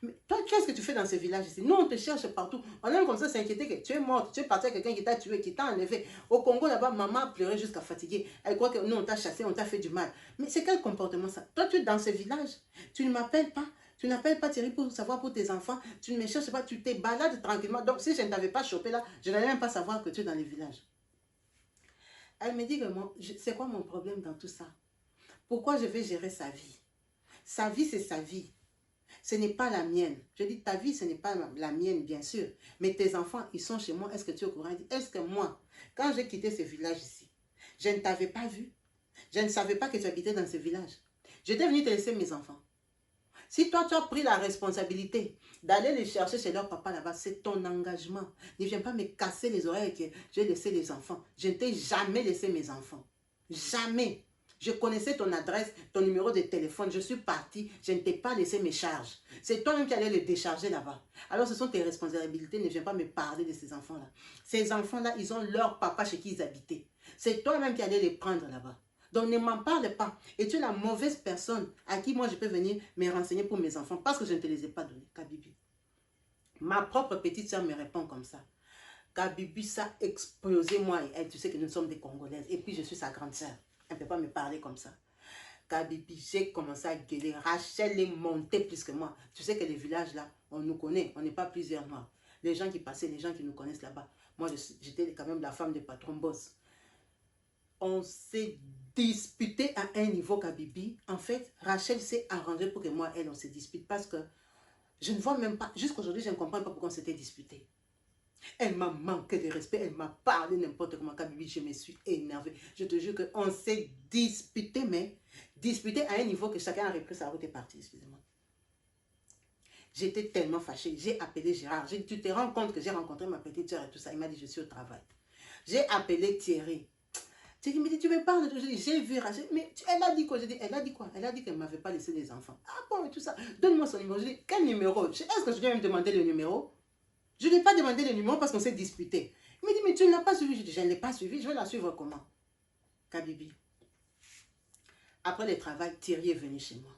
Speaker 1: Mais toi, qu'est-ce que tu fais dans ce village ici? Nous, on te cherche partout. On aime comme ça s'inquiéter que tu es morte, tu es parti avec quelqu'un qui t'a tué, qui t'a enlevé. Au Congo, là-bas, maman a pleuré jusqu'à fatiguer. Elle croit que nous, on t'a chassé, on t'a fait du mal. Mais c'est quel comportement ça? Toi, tu es dans ce village. Tu ne m'appelles pas. Tu n'appelles pas Thierry pour savoir pour tes enfants. Tu ne me cherches pas. Tu te balades tranquillement. Donc, si je ne t'avais pas chopé là, je n'allais même pas savoir que tu es dans le village. Elle me dit que c'est quoi mon problème dans tout ça? Pourquoi je vais gérer sa vie? Sa vie, c'est sa vie. Ce n'est pas la mienne. Je dis, ta vie, ce n'est pas la mienne, bien sûr. Mais tes enfants, ils sont chez moi. Est-ce que tu es au courant? Est-ce que moi, quand j'ai quitté ce village ici, je ne t'avais pas vu? Je ne savais pas que tu habitais dans ce village. J'étais venue te laisser mes enfants. Si toi, tu as pris la responsabilité d'aller les chercher chez leur papa là-bas, c'est ton engagement. Ne viens pas me casser les oreilles que j'ai laissé les enfants. Je ne t'ai jamais laissé mes enfants. Jamais. Je connaissais ton adresse, ton numéro de téléphone. Je suis partie. Je ne t'ai pas laissé mes charges. C'est toi-même qui allais les décharger là-bas. Alors, ce sont tes responsabilités. Ne viens pas me parler de ces enfants-là. Ces enfants-là, ils ont leur papa chez qui ils habitaient. C'est toi-même qui allais les prendre là-bas. Donc, ne m'en parle pas. Et tu es la mauvaise personne à qui moi je peux venir me renseigner pour mes enfants parce que je ne te les ai pas donnés. Kabibi. Ma propre petite soeur me répond comme ça. Kabibi, ça a explosé moi et elle. Tu sais que nous sommes des Congolaises. Et puis, je suis sa grande soeur. Elle ne peut pas me parler comme ça. Kabibi, j'ai commencé à gueuler. Rachel est montée plus que moi. Tu sais que les villages là, on nous connaît. On n'est pas plusieurs noirs. Les gens qui passaient, les gens qui nous connaissent là-bas. Moi, j'étais quand même la femme de patron boss. On s'est disputé à un niveau, Kabibi. En fait, Rachel s'est arrangée pour que moi, elle, on se dispute. Parce que je ne vois même pas, jusqu'aujourd'hui, je ne comprends pas pourquoi on s'était disputé. Elle m'a manqué de respect, elle m'a parlé n'importe comment, Kabibi, je me suis énervée. Je te jure qu'on s'est disputé, mais disputé à un niveau que chacun a repris sa route et est parti, excusez-moi. J'étais tellement fâchée, j'ai appelé Gérard. Tu te rends compte que j'ai rencontré ma petite soeur et tout ça. Il m'a dit, je suis au travail. J'ai appelé Thierry. Thierry me dit, tu me parles de tout. Je dis, j'ai vu Rachel. Mais elle a dit quoi? Je dis, elle a dit quoi? Elle a dit qu'elle ne m'avait pas laissé les enfants. Ah bon, et tout ça. Donne-moi son numéro. Je dis, quel numéro? Est-ce que je viens me demander le numéro? Je ne lui ai pas demandé le numéro parce qu'on s'est disputé. Il me dit, mais tu ne l'as pas suivi. Je dis, je ne l'ai pas suivi. Je vais la suivre comment? Kabibi. Après le travail, Thierry est venu chez moi.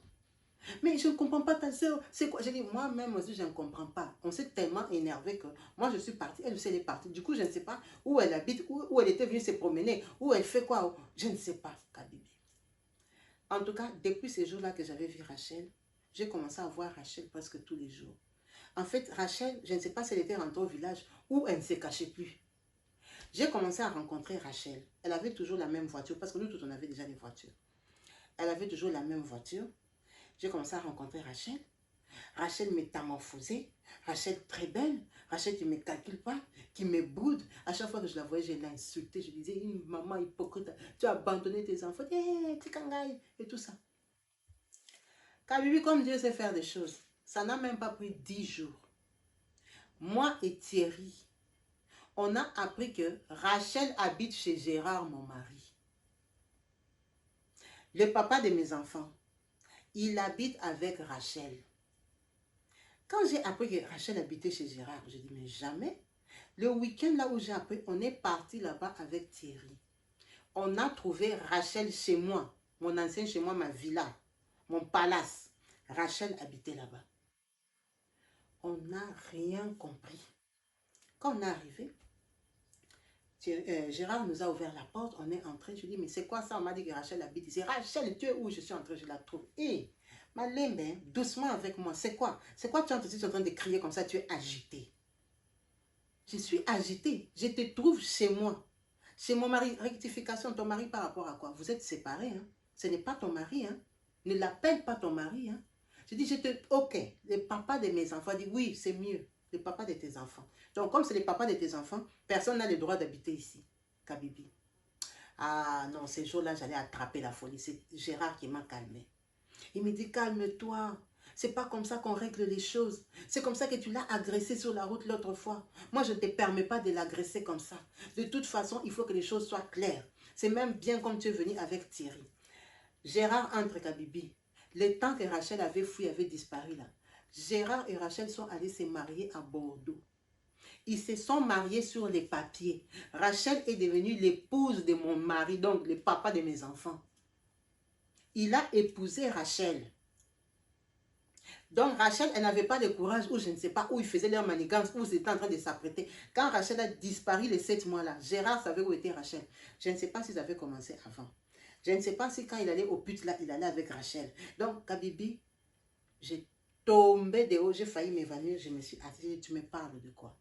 Speaker 1: Mais je ne comprends pas ta soeur. C'est quoi? J'ai dit, moi-même aussi, je ne comprends pas. On s'est tellement énervé que moi, je suis partie. Elle aussi, elle est partie. Du coup, je ne sais pas où elle habite, où elle était venue se promener, où elle fait quoi. Je ne sais pas, Kabibi. En tout cas, depuis ces jours-là que j'avais vu Rachel, j'ai commencé à voir Rachel presque tous les jours. En fait, Rachel, je ne sais pas si elle était rentrée au village ou elle ne se cachait plus. J'ai commencé à rencontrer Rachel. Elle avait toujours la même voiture parce que nous tous, on avait déjà des voitures. Elle avait toujours la même voiture. J'ai commencé à rencontrer Rachel. Rachel métamorphosée. Rachel très belle. Rachel qui ne me calcule pas, qui me boude. À chaque fois que je la voyais, je l'insultais. Je disais, maman hypocrite, tu as abandonné tes enfants. Hey, Tikangaï, et tout ça. Kabibi, comme Dieu sait faire des choses, ça n'a même pas pris 10 jours. Moi et Thierry, on a appris que Rachel habite chez Gérard, mon mari. Le papa de mes enfants, il habite avec Rachel. Quand j'ai appris que Rachel habitait chez Gérard, j'ai dit, mais jamais. Le week-end là où j'ai appris, on est parti là-bas avec Thierry. On a trouvé Rachel chez moi, mon ancien chez moi, ma villa, mon palace. Rachel habitait là-bas. On n'a rien compris. Quand on est arrivé, Gérard nous a ouvert la porte, on est entré, je dis, mais c'est quoi ça? On m'a dit que Rachel habite ici. Rachel, tu es où? Je suis entrée, je la trouve. Hé, ma lembe, doucement avec moi, c'est quoi? C'est quoi tu es en train de crier comme ça, tu es agité? Je suis agitée, je te trouve chez moi. Chez mon mari, rectification, ton mari par rapport à quoi? Vous êtes séparés, hein? Ce n'est pas ton mari, hein? Ne l'appelle pas ton mari, hein? Je dis, ok, le papa de mes enfants dit, oui, c'est mieux, le papa de tes enfants. Donc, comme c'est le papa de tes enfants, personne n'a le droit d'habiter ici, Kabibi. Ah non, ces jours-là, j'allais attraper la folie. C'est Gérard qui m'a calmé. Il me dit, calme-toi. C'est pas comme ça qu'on règle les choses. C'est comme ça que tu l'as agressé sur la route l'autre fois. Moi, je ne te permets pas de l'agresser comme ça. De toute façon, il faut que les choses soient claires. C'est même bien comme tu es venu avec Thierry. Gérard entre Kabibi. Le temps que Rachel avait fui, avait disparu là. Gérard et Rachel sont allés se marier à Bordeaux. Ils se sont mariés sur les papiers. Rachel est devenue l'épouse de mon mari, donc le papa de mes enfants. Il a épousé Rachel. Donc Rachel, elle n'avait pas de courage, ou je ne sais pas, où ils faisaient leur manigance, où ils étaient en train de s'apprêter. Quand Rachel a disparu les 7 mois là, Gérard savait où était Rachel. Je ne sais pas s'ils avaient commencé avant. Je ne sais pas si quand il allait au pute là, il allait avec Rachel. Donc Kabibi, j'ai tombé de haut, j'ai failli m'évanouir, je me suis assise, tu me parles de quoi?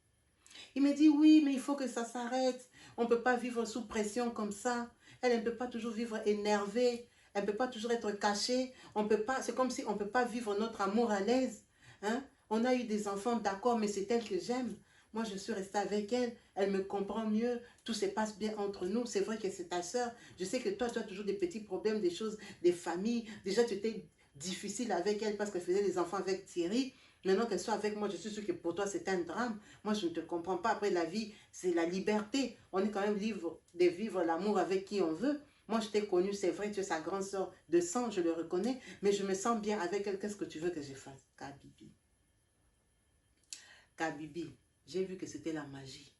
Speaker 1: Il me dit, oui, mais il faut que ça s'arrête. On ne peut pas vivre sous pression comme ça. Elle ne peut pas toujours vivre énervée. Elle ne peut pas toujours être cachée. On peut pas, c'est comme si on ne peut pas vivre notre amour à l'aise. Hein? On a eu des enfants, d'accord, mais c'est elle que j'aime. Moi, je suis restée avec elle. Elle me comprend mieux. Tout se passe bien entre nous. C'est vrai que c'est ta soeur. Je sais que toi, tu as toujours des petits problèmes, des choses, des familles. Déjà, tu étais difficile avec elle parce qu'elle faisait les enfants avec Thierry. Maintenant qu'elle soit avec moi, je suis sûre que pour toi, c'est un drame. Moi, je ne te comprends pas. Après, la vie, c'est la liberté. On est quand même libre de vivre l'amour avec qui on veut. Moi, je t'ai connue, c'est vrai, tu es sa grande soeur de sang, je le reconnais, mais je me sens bien avec elle. Qu'est-ce que tu veux que je fasse? Kabibi. Kabibi, j'ai vu que c'était la magie.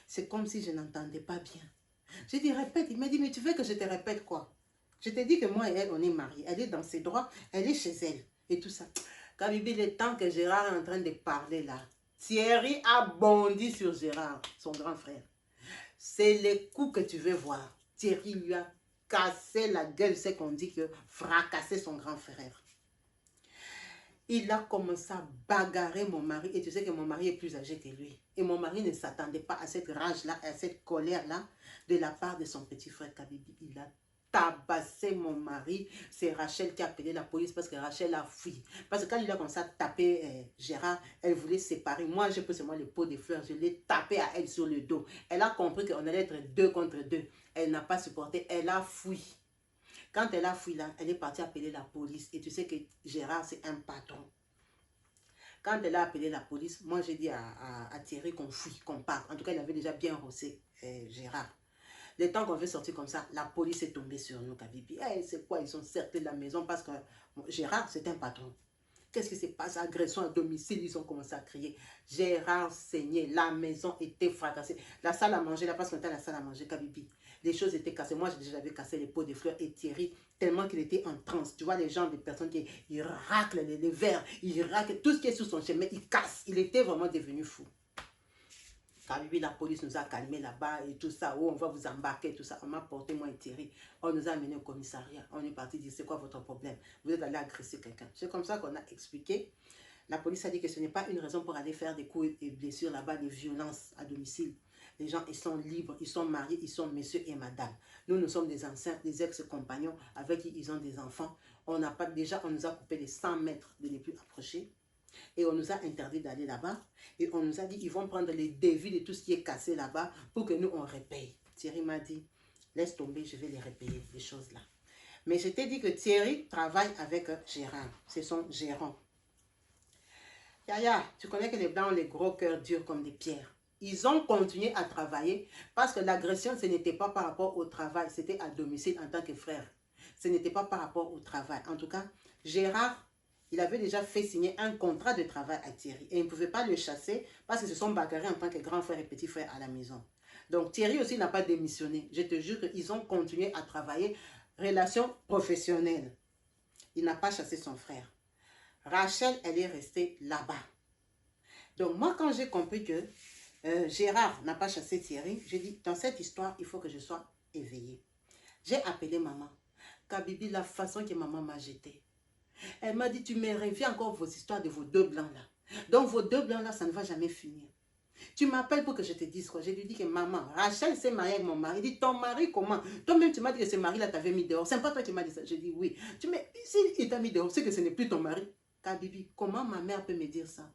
Speaker 1: C'est comme si je n'entendais pas bien. J'ai dit, répète. Il m'a dit, mais tu veux que je te répète quoi? Je t'ai dit que moi et elle, on est mariés. Elle est dans ses droits, elle est chez elle. Et tout ça. Kabibi, le temps que Gérard est en train de parler là, Thierry a bondi sur Gérard, son grand frère. C'est les coups que tu veux voir. Thierry lui a cassé la gueule, c'est qu'on dit que fracassé son grand frère. Il a commencé à bagarrer mon mari. Et tu sais que mon mari est plus âgé que lui. Et mon mari ne s'attendait pas à cette rage-là, à cette colère-là, de la part de son petit frère Kabibi. Il a tabassé mon mari. C'est Rachel qui a appelé la police parce que Rachel a fui. Parce que quand il a commencé à taper Gérard, elle voulait se séparer. Moi, j'ai pris seulement le pot de fleurs. Je l'ai tapé à elle sur le dos. Elle a compris qu'on allait être 2 contre 2. Elle n'a pas supporté. Elle a fui. Quand elle a fui là, elle est partie appeler la police. Et tu sais que Gérard, c'est un patron. Quand elle a appelé la police, moi j'ai dit à Thierry qu'on fuit, qu'on part. En tout cas, il avait déjà bien rossé Gérard. Le temps qu'on veut sortir comme ça, la police est tombée sur nous, Kabibi. Hey, c'est quoi? Ils sont sortis de la maison parce que Gérard, c'est un patron. Qu'est-ce qui s'est passé? Agression à domicile, ils ont commencé à crier. Gérard saignait, la maison était fracassée. La salle à manger, là, parce qu'on était à la salle à manger, Kabibi. Les choses étaient cassées. Moi, j'ai déjà cassé les pots de fleurs et Thierry, tellement qu'il était en transe. Tu vois, les gens, des personnes qui ils raclent les verres, ils raclent tout ce qui est sous son chemin, ils cassent. Il était vraiment devenu fou. Kabibi, la police nous a calmés là-bas et tout ça. Oh, on va vous embarquer, tout ça. On m'a porté, moi et Thierry. On nous a amenés au commissariat. On est parti dire, c'est quoi votre problème? Vous êtes allé agresser quelqu'un. C'est comme ça qu'on a expliqué. La police a dit que ce n'est pas une raison pour aller faire des coups et blessures là-bas, des violences à domicile. Les gens, ils sont libres, ils sont mariés, ils sont messieurs et madame. Nous, nous sommes des anciens, des ex-compagnons avec qui ils ont des enfants. On n'a pas, déjà, on nous a coupé les 100 mètres de ne plus approcher. Et on nous a interdit d'aller là-bas. Et on nous a dit, ils vont prendre les dévis de tout ce qui est cassé là-bas pour que nous, on repaye. Thierry m'a dit, laisse tomber, je vais les repayer, les choses là. Mais je t'ai dit que Thierry travaille avec Gérard. C'est son gérant. Yaya, tu connais que les Blancs ont les gros cœurs durs comme des pierres. Ils ont continué à travailler parce que l'agression, ce n'était pas par rapport au travail, c'était à domicile en tant que frère. Ce n'était pas par rapport au travail. En tout cas, Gérard, il avait déjà fait signer un contrat de travail à Thierry et il ne pouvait pas le chasser parce qu'ils se sont bagarrés en tant que grand frère et petit frère à la maison. Donc Thierry aussi n'a pas démissionné. Je te jure qu'ils ont continué à travailler. Relation professionnelle. Il n'a pas chassé son frère. Rachel, elle est restée là-bas. Donc moi, quand j'ai compris que Gérard n'a pas chassé Thierry, j'ai dit, dans cette histoire, il faut que je sois éveillée. J'ai appelé maman. Kabibi, la façon que maman m'a jetée. Elle m'a dit, tu me reviens encore vos histoires de vos deux blancs là. Donc vos deux blancs là, ça ne va jamais finir. Tu m'appelles pour que je te dise quoi. Je lui dis que maman, Rachel s'est mariée avec mon mari. Il dit, ton mari comment? Toi-même, tu m'as dit que ce mari-là t'avait mis dehors. C'est pas toi qui m'as dit ça. Je dis oui. Tu me dis, si il t'a mis dehors, c'est que ce n'est plus ton mari. Kabibi, comment ma mère peut me dire ça?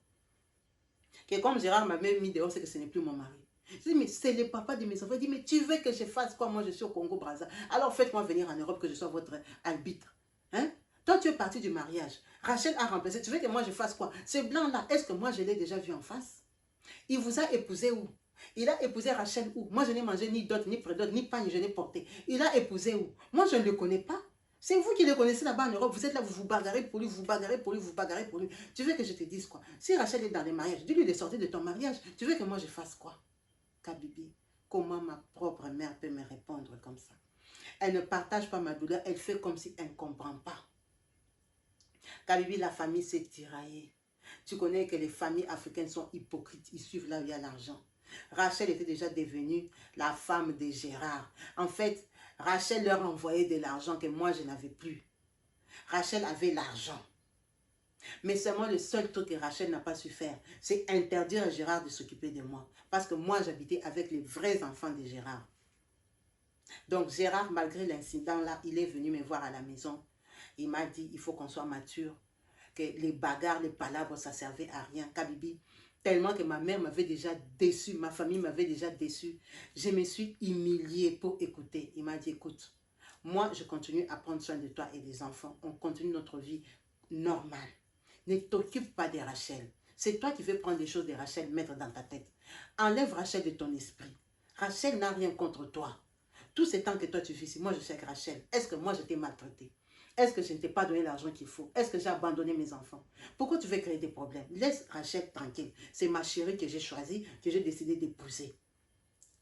Speaker 1: Que comme Gérard m'a même mis dehors, c'est que ce n'est plus mon mari. Je dis, mais c'est le papa de mes enfants. Il dit, mais tu veux que je fasse quoi? Moi, je suis au Congo-Brazza. Alors faites-moi venir en Europe, que je sois votre arbitre. Hein? Toi, tu es parti du mariage. Rachel a remplacé. Tu veux que moi, je fasse quoi? Ce blanc-là, est-ce que moi, je l'ai déjà vu en face? Il vous a épousé où? Il a épousé Rachel où? Moi, je n'ai mangé ni dot, ni prédot, ni pagne, je n'ai porté. Il a épousé où? Moi, je ne le connais pas. C'est vous qui le connaissez là-bas en Europe. Vous êtes là, vous vous bagarrez pour lui, vous bagarrez pour lui, vous bagarrez pour lui. Tu veux que je te dise quoi? Si Rachel est dans les mariages, dis-lui de sortir de ton mariage. Tu veux que moi je fasse quoi? Kabibi, comment ma propre mère peut me répondre comme ça? Elle ne partage pas ma douleur, elle fait comme si elle ne comprend pas. Kabibi, la famille s'est tiraillée. Tu connais que les familles africaines sont hypocrites, ils suivent là où il y a l'argent. Rachel était déjà devenue la femme de Gérard. En fait, Rachel leur envoyait de l'argent que moi je n'avais plus. Rachel avait l'argent. Mais seulement le seul truc que Rachel n'a pas su faire, c'est interdire à Gérard de s'occuper de moi. Parce que moi, j'habitais avec les vrais enfants de Gérard. Donc Gérard, malgré l'incident là, il est venu me voir à la maison. Il m'a dit, il faut qu'on soit mature. Que les bagarres, les palabres, ça servait à rien. Kabibi, tellement que ma mère m'avait déjà déçue, ma famille m'avait déjà déçue. Je me suis humiliée pour écouter. Il m'a dit, écoute, moi, je continue à prendre soin de toi et des enfants. On continue notre vie normale. Ne t'occupe pas de Rachel. C'est toi qui veux prendre les choses de Rachel, mettre dans ta tête. Enlève Rachel de ton esprit. Rachel n'a rien contre toi. Tous ces temps que toi tu vis ici, moi je sais que Rachel, est-ce que moi je t'ai maltraité? Est-ce que je ne t'ai pas donné l'argent qu'il faut? Est-ce que j'ai abandonné mes enfants? Pourquoi tu veux créer des problèmes? Laisse Rachel tranquille. C'est ma chérie que j'ai choisie, que j'ai décidé d'épouser.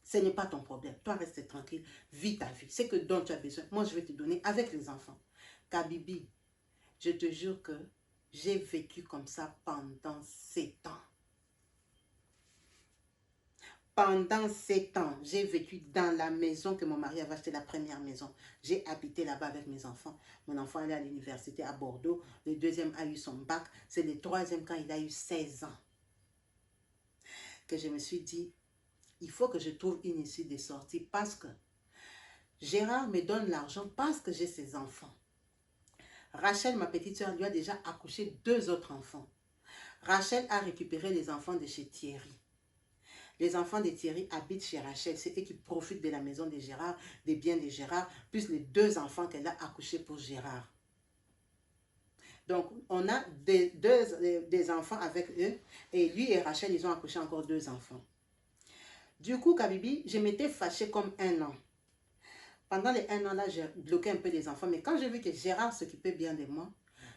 Speaker 1: Ce n'est pas ton problème. Toi, reste tranquille. Vis ta vie. C'est que dont tu as besoin. Moi, je vais te donner avec les enfants. Kabibi, je te jure que j'ai vécu comme ça pendant 7 ans. Pendant 7 ans, j'ai vécu dans la maison que mon mari avait acheté, la première maison. J'ai habité là-bas avec mes enfants. Mon enfant allait à l'université à Bordeaux. Le deuxième a eu son bac. C'est le troisième quand il a eu 16 ans. Que je me suis dit, il faut que je trouve une issue de sortie parce que Gérard me donne l'argent parce que j'ai ses enfants. Rachel, ma petite soeur, lui a déjà accouché 2 autres enfants. Rachel a récupéré les enfants de chez Thierry. Les enfants de Thierry habitent chez Rachel. C'est eux qui profitent de la maison de Gérard, des biens de Gérard, plus les 2 enfants qu'elle a accouchés pour Gérard. Donc, on a des enfants avec eux. Et lui et Rachel, ils ont accouché encore 2 enfants. Du coup, Kabibi, je m'étais fâchée comme 1 an. Pendant les 1 an là, j'ai bloqué un peu les enfants. Mais quand j'ai vu que Gérard s'occupait bien de moi,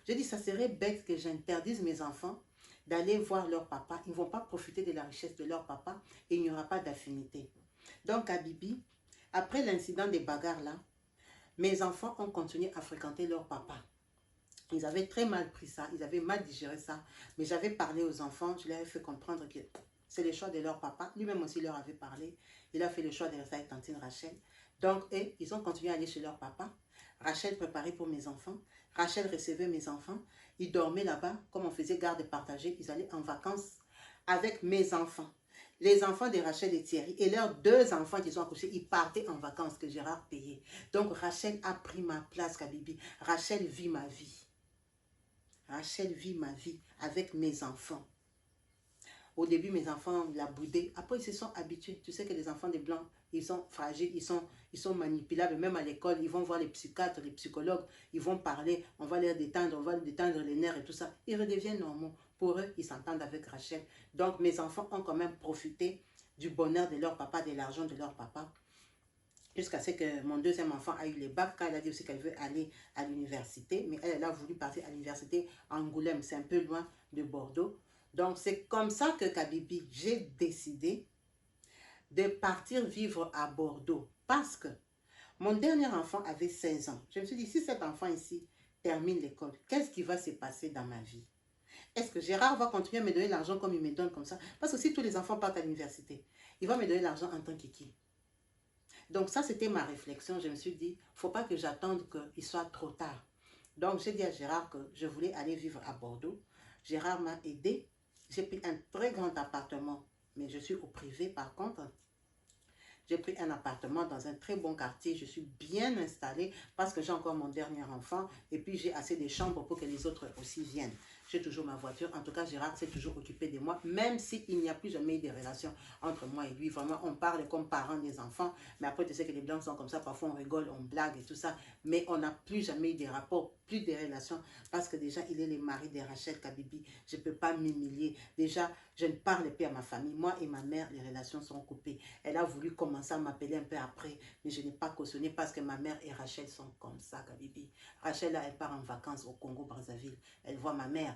Speaker 1: Je dis, ça serait bête que j'interdise mes enfants d'aller voir leur papa. Ils ne vont pas profiter de la richesse de leur papa et il n'y aura pas d'affinité. Donc, à Bibi, après l'incident des bagarres là, mes enfants ont continué à fréquenter leur papa. Ils avaient très mal pris ça, ils avaient mal digéré ça. Mais j'avais parlé aux enfants, je leur ai fait comprendre que c'est le choix de leur papa. Lui-même aussi leur avait parlé. Il a fait le choix de rester avec tantine Rachel. Donc, ils ont continué à aller chez leur papa. Rachel préparait pour mes enfants. Rachel recevait mes enfants. Ils dormaient là-bas. Comme on faisait garde partagée, ils allaient en vacances avec mes enfants. Les enfants de Rachel et Thierry et leurs 2 enfants qui sont accouchés, ils partaient en vacances que Gérard payait. Donc, Rachel a pris ma place, Kabibi. Rachel vit ma vie. Rachel vit ma vie avec mes enfants. Au début, mes enfants la boudaient. Après, ils se sont habitués. Tu sais que les enfants des Blancs, ils sont fragiles, ils sont manipulables. Même à l'école, ils vont voir les psychiatres, les psychologues. Ils vont parler, on va les détendre les nerfs et tout ça. Ils redeviennent normaux. Pour eux, ils s'entendent avec Rachel. Donc, mes enfants ont quand même profité du bonheur de leur papa, de l'argent de leur papa. Jusqu'à ce que mon 2e enfant a eu les bacs, quand elle a dit aussi qu'elle veut aller à l'université. Mais elle a voulu partir à l'université à Angoulême. C'est un peu loin de Bordeaux. Donc, c'est comme ça que Kabibi, j'ai décidé de partir vivre à Bordeaux. Parce que mon dernier enfant avait 16 ans. Je me suis dit, si cet enfant ici termine l'école, qu'est-ce qui va se passer dans ma vie? Est-ce que Gérard va continuer à me donner l'argent comme il me donne comme ça? Parce que si tous les enfants partent à l'université, il va me donner l'argent en tant qu'équipe. Donc ça, c'était ma réflexion. Je me suis dit, il ne faut pas que j'attende qu'il soit trop tard. Donc, j'ai dit à Gérard que je voulais aller vivre à Bordeaux. Gérard m'a aidé. J'ai pris un très grand appartement, mais je suis au privé par contre. J'ai pris un appartement dans un très bon quartier. Je suis bien installée parce que j'ai encore mon dernier enfant. Et puis, j'ai assez de chambres pour que les autres aussi viennent. J'ai toujours ma voiture. En tout cas, Gérard s'est toujours occupé de moi, même s'il n'y a plus jamais eu de relation entre moi et lui. Vraiment, on parle comme parents des enfants. Mais après, tu sais que les Blancs sont comme ça. Parfois, on rigole, on blague et tout ça. Mais on n'a plus jamais eu de rapports, plus de relations. Parce que déjà, il est le mari de Rachel Kabibi. Je ne peux pas m'humilier. Déjà, je ne parle plus à ma famille. Moi et ma mère, les relations sont coupées. Elle a voulu commencer à m'appeler un peu après, mais je n'ai pas cautionné parce que ma mère et Rachel sont comme ça, Kabibi. Rachel, là, elle part en vacances au Congo-Brazzaville. Elle voit ma mère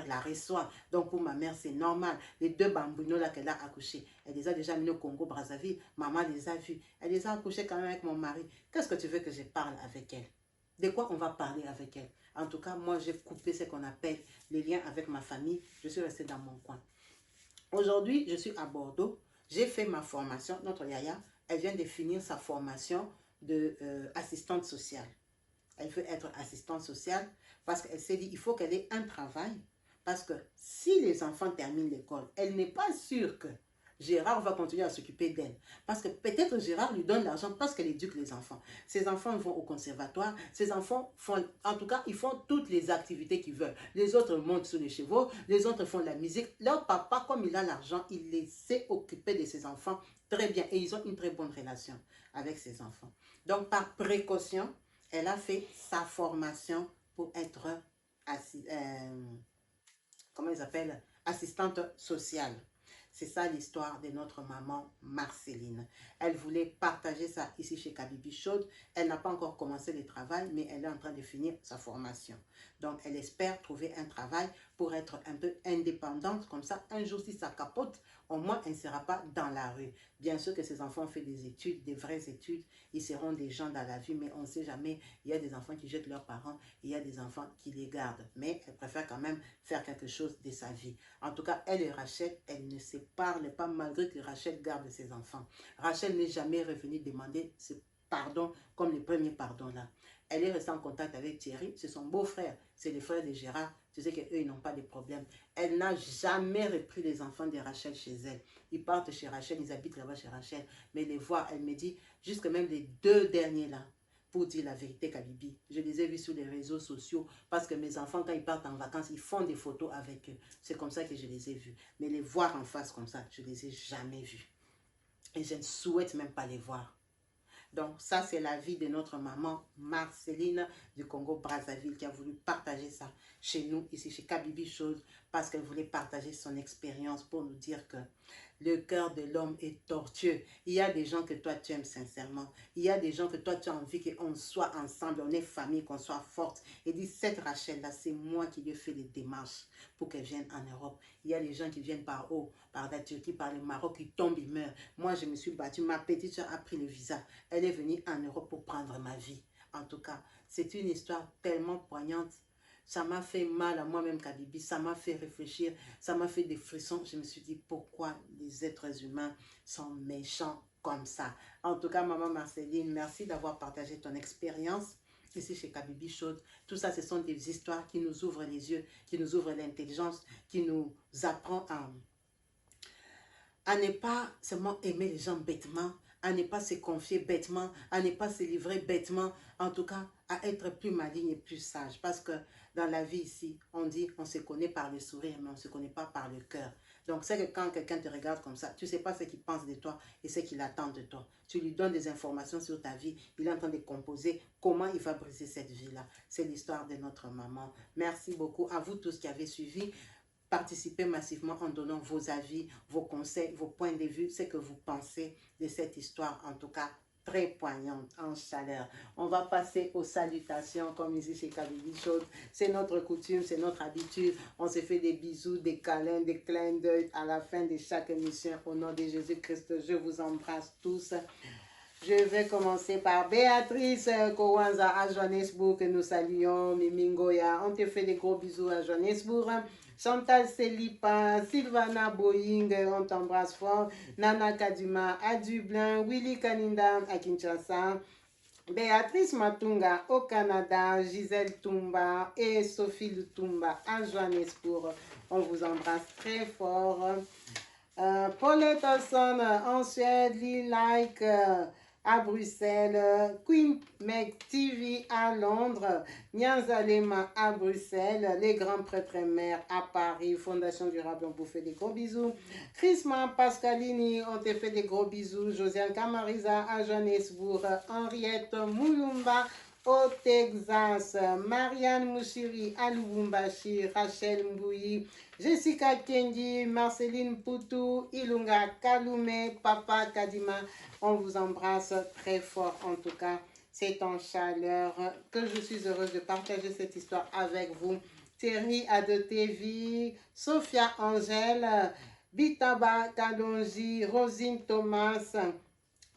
Speaker 1: la reçoit. Donc pour ma mère, c'est normal. Les 2 bambounos là qu'elle a accouchés, elle les a déjà mis au Congo-Brazzaville. Maman les a vus. Elle les a accouchés quand même avec mon mari. Qu'est-ce que tu veux que je parle avec elle? De quoi on va parler avec elle? En tout cas, moi, j'ai coupé ce qu'on appelle les liens avec ma famille. Je suis restée dans mon coin. Aujourd'hui, je suis à Bordeaux. J'ai fait ma formation. Notre Yaya, elle vient de finir sa formation d'assistante sociale. Elle veut être assistante sociale parce qu'elle s'est dit il faut qu'elle ait un travail. Parce que si les enfants terminent l'école, elle n'est pas sûre que Gérard va continuer à s'occuper d'elle. Parce que peut-être Gérard lui donne l'argent parce qu'elle éduque les enfants. Ses enfants vont au conservatoire. Ses enfants font, en tout cas, ils font toutes les activités qu'ils veulent. Les autres montent sur les chevaux. Les autres font de la musique. Leur papa, comme il a l'argent, il les sait occuper de ses enfants très bien. Et ils ont une très bonne relation avec ses enfants. Donc, par précaution, elle a fait sa formation pour être comment ils appellent, assistante sociale. C'est ça l'histoire de notre maman Marceline. Elle voulait partager ça ici chez Kabibi Chaude. Elle n'a pas encore commencé le travail, mais elle est en train de finir sa formation. Donc, elle espère trouver un travail pour être un peu indépendante. Comme ça, un jour, si ça capote, au moins, elle ne sera pas dans la rue. Bien sûr que ces enfants ont fait des études, des vraies études. Ils seront des gens dans la vie, mais on ne sait jamais. Il y a des enfants qui jettent leurs parents. Il y a des enfants qui les gardent. Mais elle préfère quand même faire quelque chose de sa vie. En tout cas, elle et Rachel, elles ne se parlent pas malgré que Rachel garde ses enfants. Rachel n'est jamais revenue demander ce pardon comme le premier pardon là. Elle est restée en contact avec Thierry, c'est son beau-frère, c'est le frère de Gérard. Tu sais qu'eux, ils n'ont pas de problème. Elle n'a jamais repris les enfants de Rachel chez elle. Ils partent chez Rachel, ils habitent là-bas chez Rachel. Mais les voir, elle me dit, jusque même les 2 derniers là, pour dire la vérité, Kabibi. Je les ai vus sur les réseaux sociaux parce que mes enfants, quand ils partent en vacances, ils font des photos avec eux. C'est comme ça que je les ai vus. Mais les voir en face comme ça, je ne les ai jamais vus. Et je ne souhaite même pas les voir. Donc, ça, c'est la vie de notre maman Marceline du Congo-Brazzaville qui a voulu partager ça chez nous, ici chez Kabibi Chose, parce qu'elle voulait partager son expérience pour nous dire que Le cœur de l'homme est tortueux. Il y a des gens que toi tu aimes sincèrement. Il y a des gens que toi tu as envie qu'on soit ensemble, on est famille, qu'on soit forte. Et dis, cette Rachel-là, c'est moi qui lui ai fait les démarches pour qu'elle vienne en Europe. Il y a des gens qui viennent par haut, par la Turquie, par le Maroc, qui tombent, ils meurent. Moi, je me suis battue. Ma petite soeur a pris le visa. Elle est venue en Europe pour prendre ma vie. En tout cas, c'est une histoire tellement poignante. Ça m'a fait mal à moi-même, Kabibi. Ça m'a fait réfléchir. Ça m'a fait des frissons. Je me suis dit, pourquoi les êtres humains sont méchants comme ça? En tout cas, maman Marceline, merci d'avoir partagé ton expérience ici chez Kabibi Chaude. Tout ça, ce sont des histoires qui nous ouvrent les yeux, qui nous ouvrent l'intelligence, qui nous apprend à ne pas seulement aimer les gens bêtement, à ne pas se confier bêtement, à ne pas se livrer bêtement, en tout cas à être plus maligne et plus sage. Parce que dans la vie ici, on dit on se connaît par le sourire, mais on ne se connaît pas par le cœur. Donc c'est que quand quelqu'un te regarde comme ça, tu ne sais pas ce qu'il pense de toi et ce qu'il attend de toi. Tu lui donnes des informations sur ta vie, il est en train de composer comment il va briser cette vie-là. C'est l'histoire de notre maman. Merci beaucoup à vous tous qui avez suivi. Participez massivement en donnant vos avis, vos conseils, vos points de vue, ce que vous pensez de cette histoire, en tout cas très poignante, en chaleur. On va passer aux salutations, comme ici chez Kabibi Chaude. C'est notre coutume, c'est notre habitude. On se fait des bisous, des câlins, des clins d'œil à la fin de chaque émission. Au nom de Jésus-Christ, je vous embrasse tous. Je vais commencer par Béatrice Kowanza à Johannesburg, que nous saluons. Mimingoya, on te fait des gros bisous à Johannesburg. Chantal Selipa, Sylvana Boeing, on t'embrasse fort. Nana Kadima à Dublin. Willy Kaninda à Kinshasa. Béatrice Matunga au Canada. Gisèle Tumba et Sophie Lutumba à Johannesburg. On vous embrasse très fort. Paulette Olson en Suède, Lee Like à Bruxelles, Queen Meg TV à Londres, Nyanzalema à Bruxelles, les grands prêtres mères à Paris, Fondation Durable, on vous fait des gros bisous. Chrisma Pascalini, on te fait des gros bisous. Josiane Camariza à Johannesburg, Henriette Moulumba au Texas, Marianne Moussiri à Lubumbashi, Rachel Mbouyi, Jessica Kendi, Marceline Poutou, Ilunga Kalume, Papa Kadima, on vous embrasse très fort en tout cas. C'est en chaleur que je suis heureuse de partager cette histoire avec vous. Thierry Adotevi, Sophia Angèle, Bitaba Kalonji, Rosine Thomas,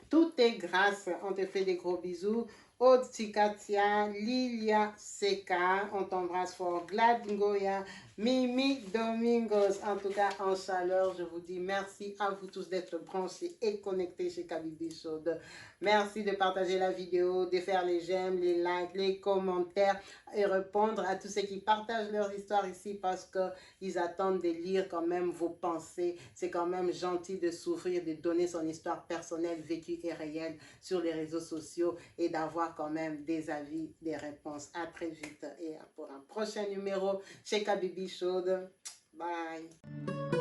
Speaker 1: tout est grâce. On te fait des gros bisous. Otsikatia, Lilia Seka, on t'embrasse fort. Glad Ngoya, Mimi Domingos, en tout cas en chaleur, je vous dis merci à vous tous d'être branchés et connectés chez Kabibi Chaude. Merci de partager la vidéo, de faire les j'aime, les likes, les commentaires et répondre à tous ceux qui partagent leur histoire ici parce qu'ils attendent de lire quand même vos pensées. C'est quand même gentil de s'ouvrir, de donner son histoire personnelle, vécue et réelle sur les réseaux sociaux et d'avoir quand même des avis, des réponses. À très vite et pour un prochain numéro chez Kabibi Chaude. Bye.